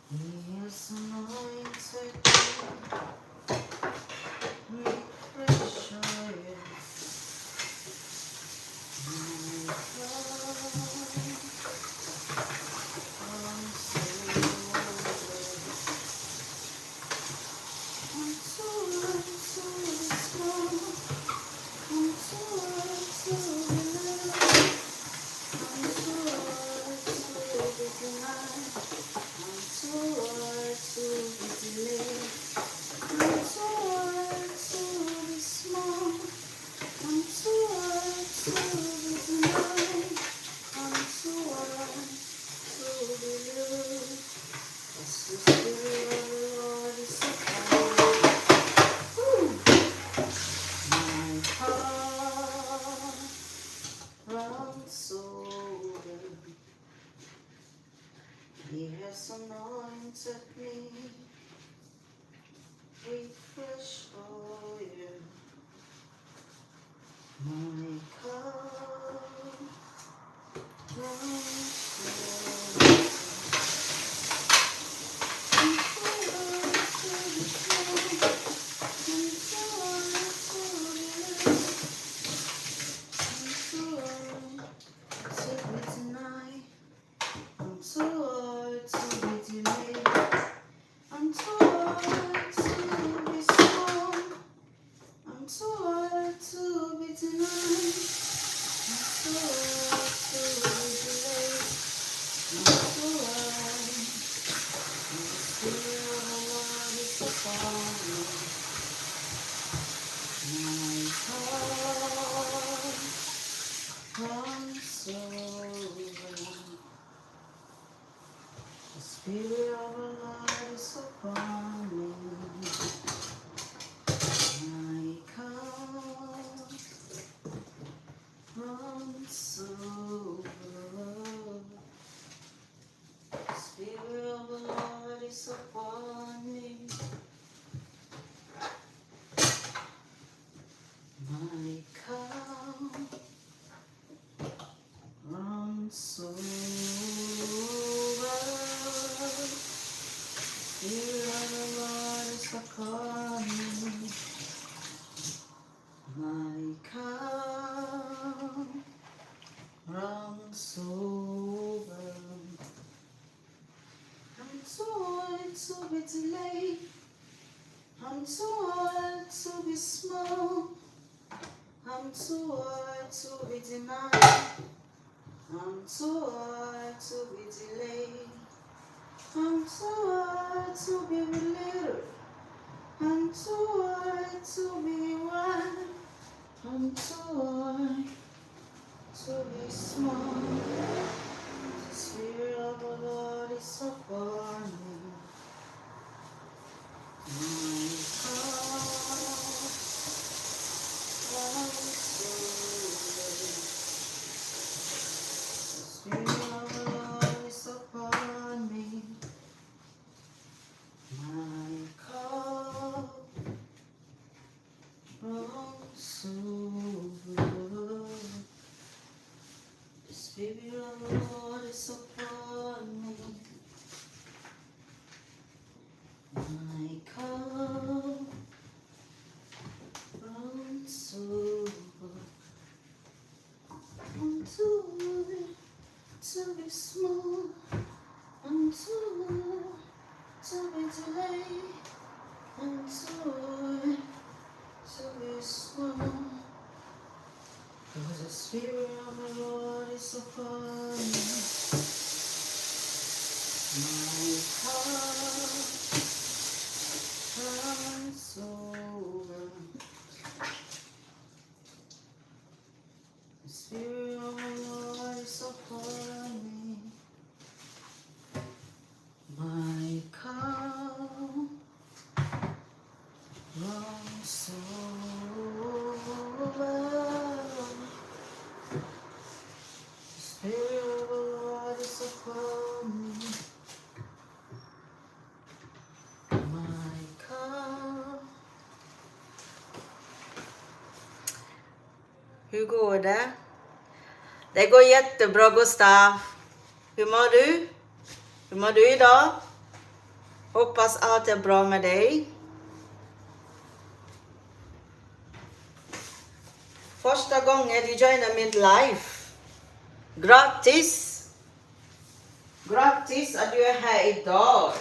Yes, anointed, refresh anointed me with fresh oil. My cup runs over. The Spirit of the Lord is upon me. My cup runs over. The Spirit of the Lord is upon me. My cup runs over. The Spirit of the Lord is upon me. My cup runs over. I'm too old to be delayed. I'm too old to be small. I'm too old to be denied. I'm too old to be delayed. I'm too old to be belittled. I'm too old to be one. I'm too old to be small. The Spirit of the Lord is upon me. My heart runs over. The Spirit of the Lord is upon me. My cup runs over. The Spirit of the Lord is upon me. My cup runs over. I'm too old to be small. I'm too old to be delayed. I'm too old to be small. Cause the Spirit of the Lord is upon me. My heart runs over. The Spirit of the Lord is upon me. My cup runs over. The Spirit of the Lord is upon me. My cup. Hur går det? Det går jättebra, Gustav. Hur mår du? Hur mår du idag? Hoppas allt är bra med dig. Första gången du joinar min live. Grattis! Grattis att du är här idag.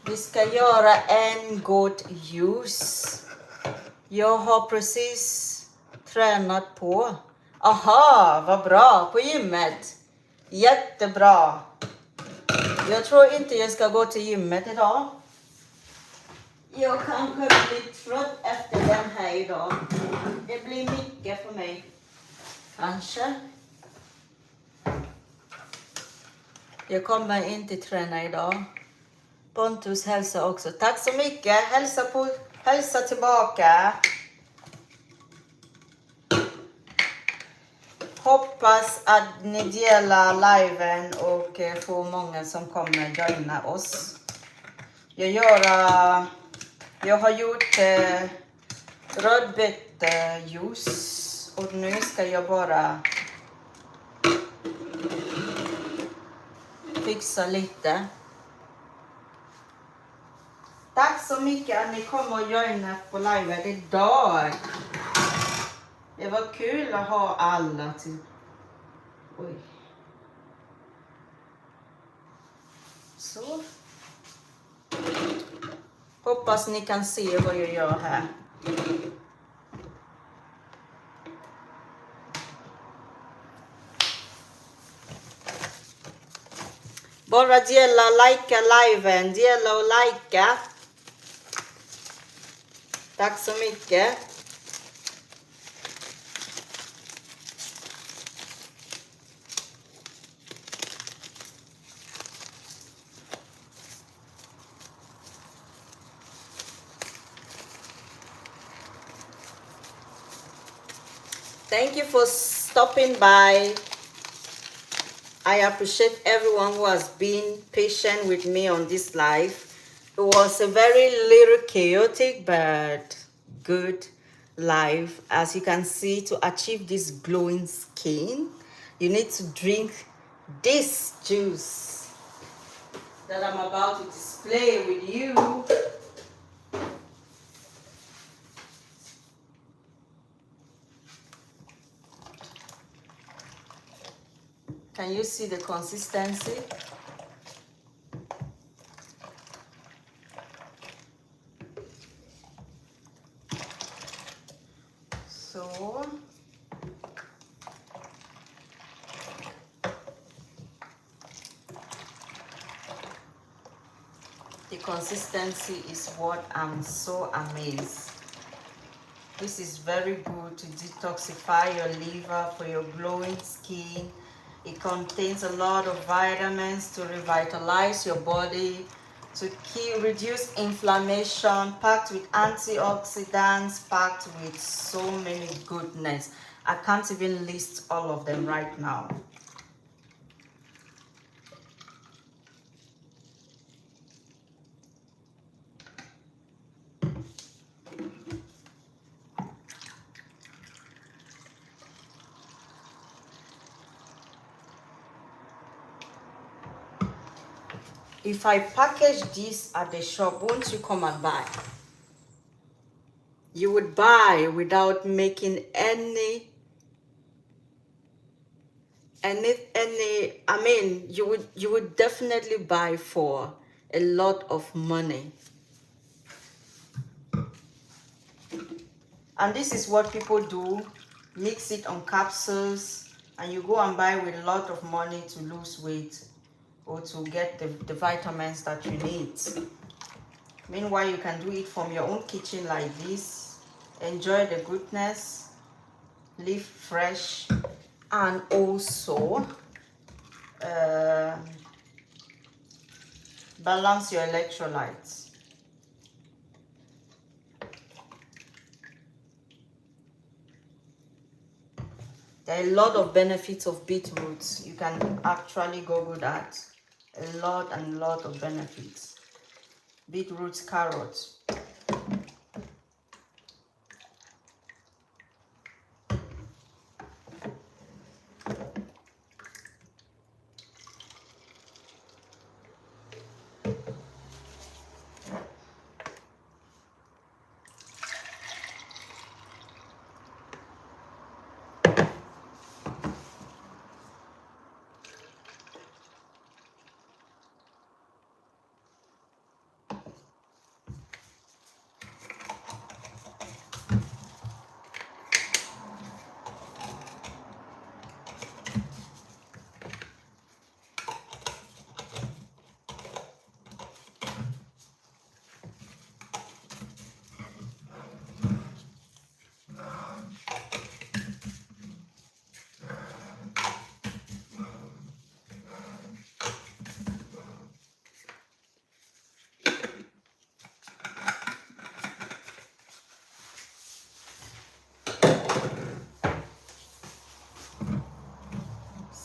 Vi ska göra en god ljus. Jag har precis tränat på. Aha, vad bra. På gymmet. Jättebra. Jag tror inte jag ska gå till gymmet idag. Jag kanske blir trött efter den här idag. Det blir mycket för mig. Kanske. Jag kommer inte träna idag. Pontus hälsa också. Tack så mycket. Hälsa tillbaka. hoppas att ni delar liven och får många som kommer joina oss. Jag har gjort rödbetsjuice och nu ska jag bara fixa lite. Tack så mycket att ni kommer och joina på liven idag. Det var kul att ha alla till. Oj. Så. Hoppas ni kan se vad jag gör här. Bara dela, likea liven. Dela och likea. Tack så mycket. Thank you for stopping by. I appreciate everyone who has been patient with me on this live. It was a very little chaotic but good live. As you can see, to achieve this glowing skin, you need to drink this juice that I'm about to display with you. Can you see the consistency? So, the consistency is what I'm so amazed. This is very good to detoxify your liver for your glowing skin. It contains a lot of vitamins to revitalize your body, to reduce inflammation, packed with antioxidants, packed with so many goodness. I can't even list all of them right now. If I package this at the shop, won't you come and buy? You would buy without making any, I mean, you would definitely buy for a lot of money. And this is what people do, mix it on capsules, and you go and buy with a lot of money to lose weight or to get the vitamins that you need. Meanwhile, you can do it from your own kitchen like this. Enjoy the goodness, live fresh, and also balance your electrolytes. There are a lot of benefits of beetroot. You can actually Google that. A lot of benefits. Beetroot, carrots.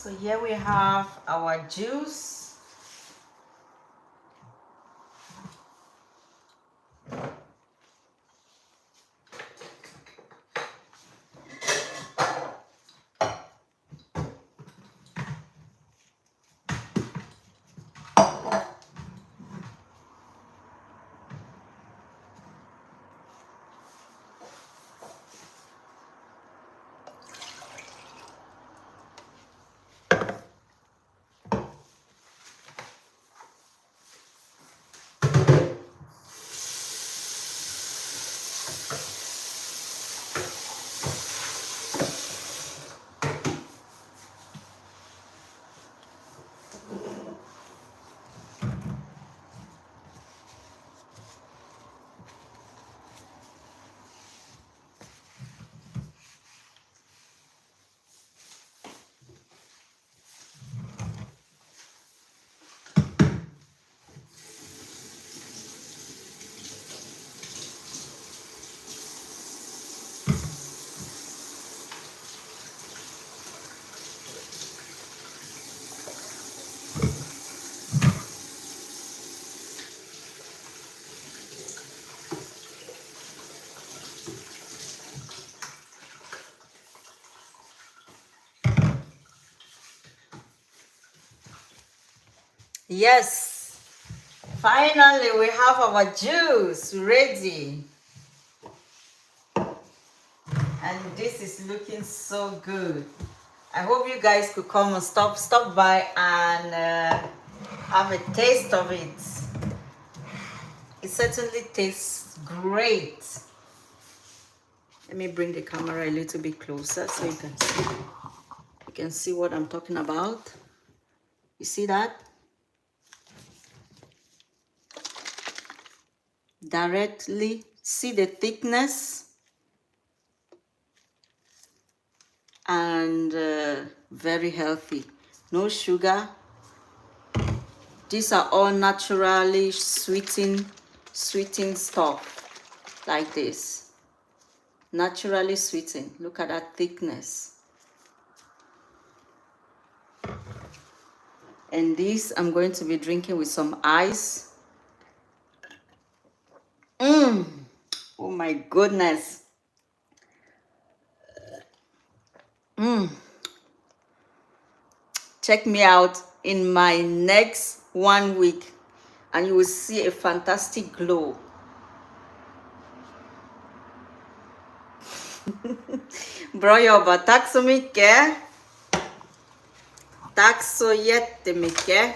So here we have our juice. Yes, finally we have our juice ready. And this is looking so good. I hope you guys could come and stop by and have a taste of it. It certainly tastes great. Let me bring the camera a little bit closer so you can see. You can see what I'm talking about. You see that? Directly see the thickness and very healthy. No sugar. These are all naturally sweetened stuff like this. Naturally sweetened. Look at that thickness. And this I'm going to be drinking with some ice. Oh my goodness. Check me out in my next 1 week and you will see a fantastic glow. Bra jobbat, tack så mycket. Tack så jättemycket.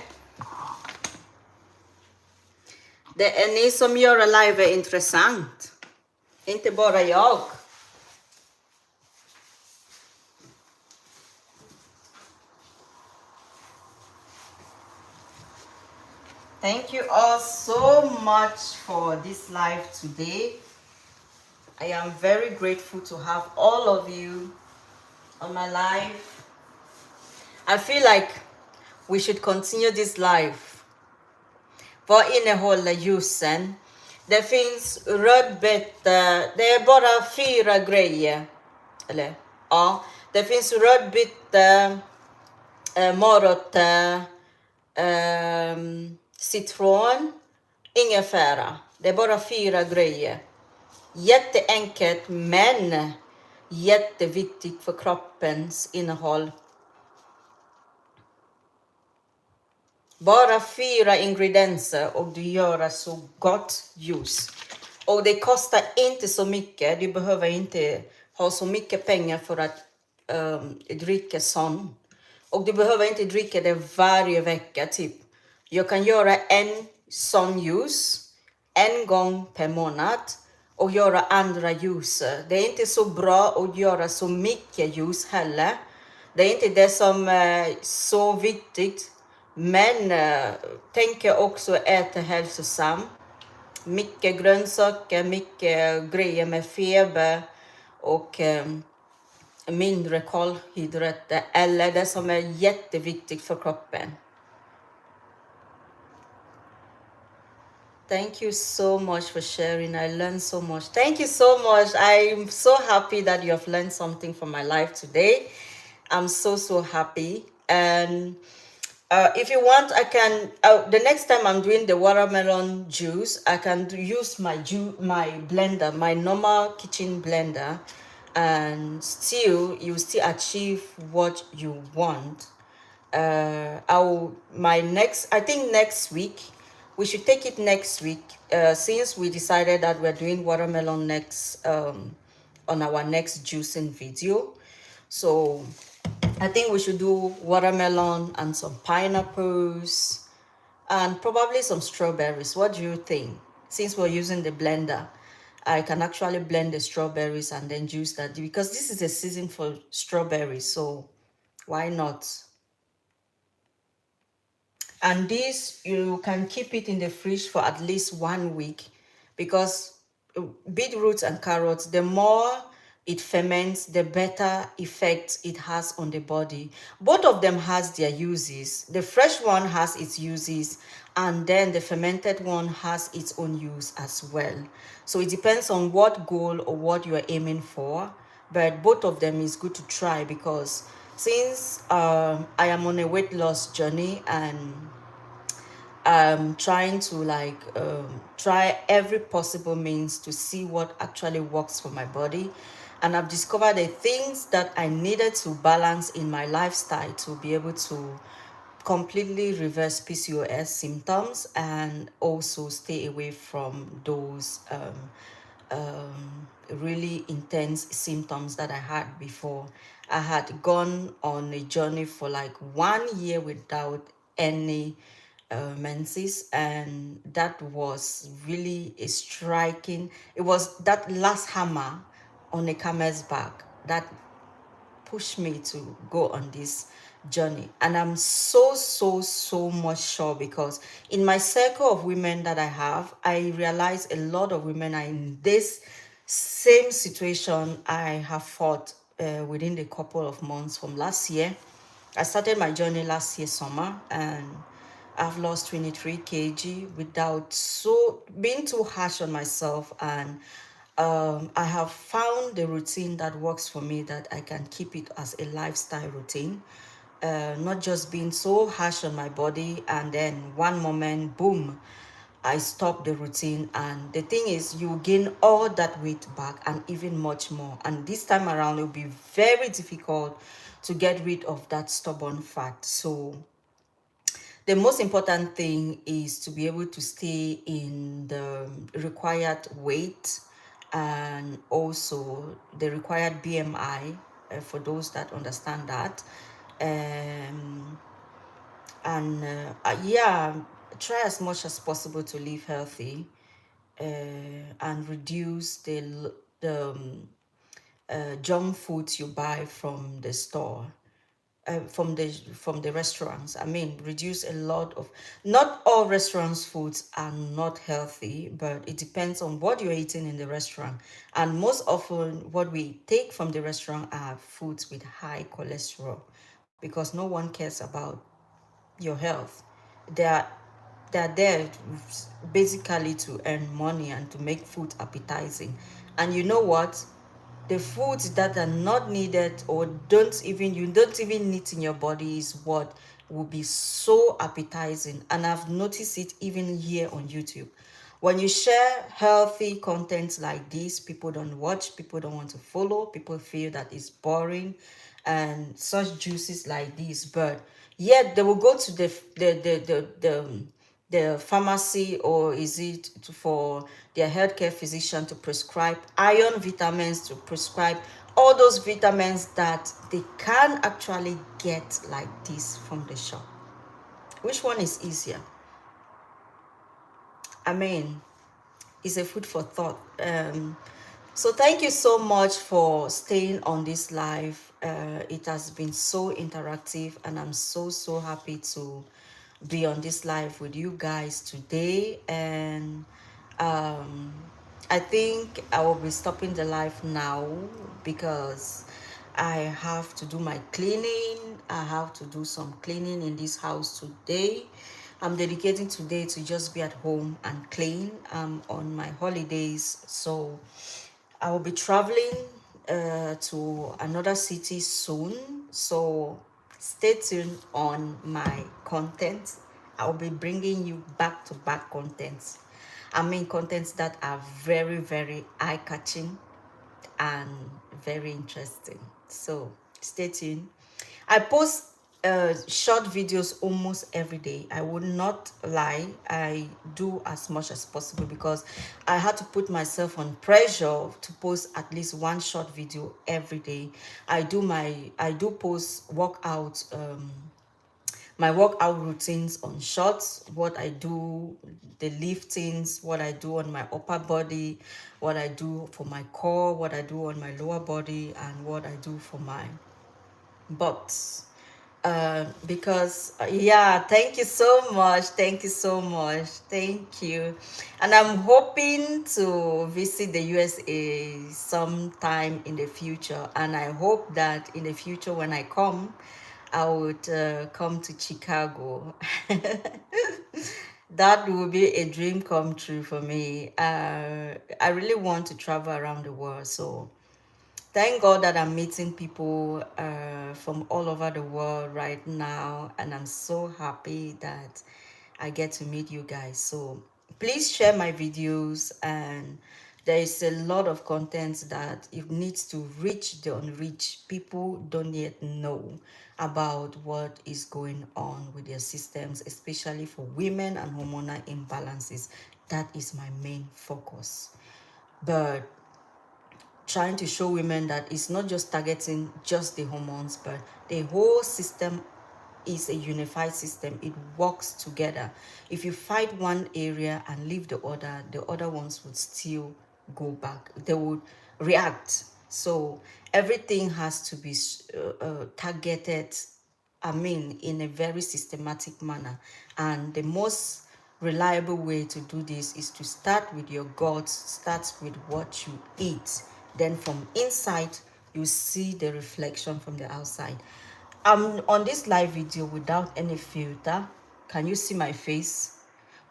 Det är ni som gör live intressant. Inte bara jag. Thank you all so much for this live today. I am very grateful to have all of you on my live. I feel like we should continue this live. Vad innehåller juicen? Det finns rödbeta, det är bara 4 grejer. Eller, ja. Det finns rödbeta, morötter, citron, ingefära. Det är bara 4 grejer. Jätteenkelt men jätteviktigt för kroppens innehåll. Bara 4 ingredienser och du gör så gott juice. Och det kostar inte så mycket. Du behöver inte ha så mycket pengar för att dricka sån. Och du behöver inte dricka det varje vecka typ. Jag kan göra en sån juice en gång per månad och göra andra juicer. Det är inte så bra att göra så mycket juice heller. Det är inte det som är så viktigt. Men tänker också äta hälsosam. Mycket grönsaker, mycket grejer med fiber och mindre kolhydrater. Eller det som är jätteviktigt för kroppen. Thank you so much for sharing. I learned so much. Thank you so much. I'm so happy that you have learned something from my life today. I'm so happy. And if you want, I can, the next time I'm doing the watermelon juice, I can use my blender, my normal kitchen blender, and still you still achieve what you want. I think next week, we should take it next week, since we decided that we're doing watermelon next, on our next juicing video. So I think we should do watermelon and some pineapples and probably some strawberries. What do you think? Since we're using the blender, I can actually blend the strawberries and then juice that, because this is a season for strawberries. So why not? And this, you can keep it in the fridge for at least 1 week, because beetroot and carrots, the more it ferments, the better effect it has on the body. Both of them has their uses. The fresh one has its uses, and then the fermented one has its own use as well. So it depends on what goal or what you are aiming for, but both of them is good to try, because since I am on a weight loss journey, and I'm trying to like try every possible means to see what actually works for my body. And I've discovered the things that I needed to balance in my lifestyle to be able to completely reverse PCOS symptoms, and also stay away from those really intense symptoms that I had before. I had gone on a journey for like 1 year without any menses, and that was really a striking. It was that last hammer on a camel's back that pushed me to go on this journey. And I'm so much sure, because in my circle of women that I have, I realize a lot of women are in this same situation I have fought within the couple of months from last year. I started my journey last year summer, and I've lost 23 kg without so being too harsh on myself. And I have found the routine that works for me, that I can keep it as a lifestyle routine, not just being so harsh on my body, and then one moment, boom, I stop the routine. And the thing is, you gain all that weight back and even much more. And this time around, it will be very difficult to get rid of that stubborn fat. So the most important thing is to be able to stay in the required weight, and also the required BMI, for those that understand that. Um, and yeah, try as much as possible to live healthy, and reduce the junk foods you buy from the store, from the restaurants. I mean, reduce a lot of, not all restaurants foods are not healthy, but it depends on what you're eating in the restaurant. And most often what we take from the restaurant are foods with high cholesterol, because no one cares about your health. They are they're there basically to earn money and to make food appetizing. And you know what? The foods that are not needed, or you don't even need in your body, is what will be so appetizing. And I've noticed it even here on YouTube. When you share healthy content like this, people don't watch, people don't want to follow, people feel that it's boring, and such juices like this. But yet they will go to the pharmacy, or is it for their healthcare physician, to prescribe iron vitamins, to prescribe all those vitamins that they can actually get like this from the shop. Which one is easier? I mean, it's a food for thought. So thank you so much for staying on this live. It has been so interactive, and I'm so happy to be on this live with you guys today. And I think I will be stopping the live now, because I have to do my cleaning. I have to do some cleaning in this house today. I'm dedicating today to just be at home and clean. On my holidays, so I will be traveling to another city soon. So Stay tuned on my content. I'll be bringing you back to back contents. I mean, contents that are very, very eye catching and very interesting. So stay tuned. I post short videos almost every day. I would not lie. I do as much as possible because I had to put myself on pressure to post at least one short video every day. I do post workout my workout routines on shorts, what I do, the liftings, what I do on my upper body, what I do for my core, what I do on my lower body, and what I do for my butt. Because yeah, thank you so much, thank you so much, thank you. And I'm hoping to visit the USA sometime in the future, and I hope that in the future when I come, I would come to Chicago. That will be a dream come true for me. I really want to travel around the world, so thank God that I'm meeting people from all over the world right now, and I'm so happy that I get to meet you guys. So please share my videos, and there is a lot of content that it needs to reach the unreached. People don't yet know about what is going on with their systems, especially for women and hormonal imbalances. That is my main focus. But trying to show women that it's not just targeting just the hormones, but the whole system is a unified system. It works together. If you fight one area and leave the other ones would still go back. They would react. So everything has to be targeted, I mean, in a very systematic manner. And the most reliable way to do this is to start with your gut, start with what you eat. Then from inside, you see the reflection from the outside. I'm on this live video without any filter. Can you see my face?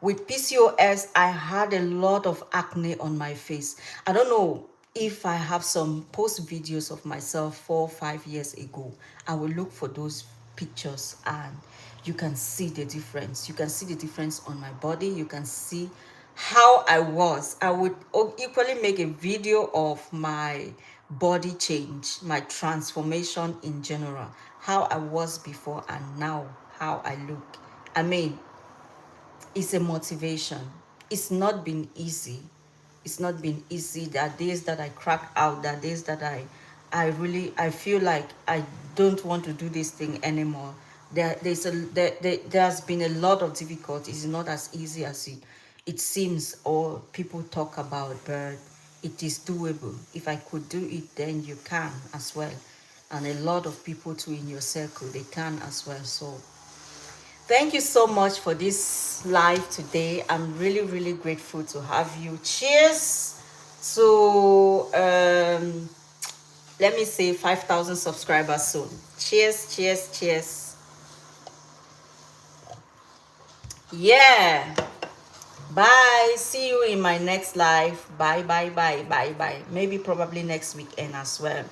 With PCOS, I had a lot of acne on my face. I don't know if I have some post videos of myself 4 or 5 years ago. I will look for those pictures and you can see the difference. You can see the difference on my body. You can see how I was. I would equally make a video of my body change, my transformation in general, how I was before and now how I look. I mean, it's a motivation. It's not been easy. It's not been easy. There are days that I crack out. There are days that I feel like I don't want to do this thing anymore. There's been a lot of difficulties. It's not as easy as it seems or people talk about, but it is doable. If I could do it, then you can as well. And a lot of people too in your circle, they can as well. So thank you so much for this live today. I'm really, really grateful to have you. Cheers to, let me say 5,000 subscribers soon. Cheers, cheers, cheers. Yeah. Bye. See you in my next live. Bye, bye, bye, bye, bye. Maybe probably next weekend as well.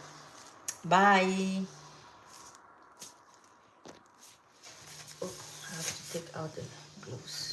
Bye. Oh, I have to take out the gloves.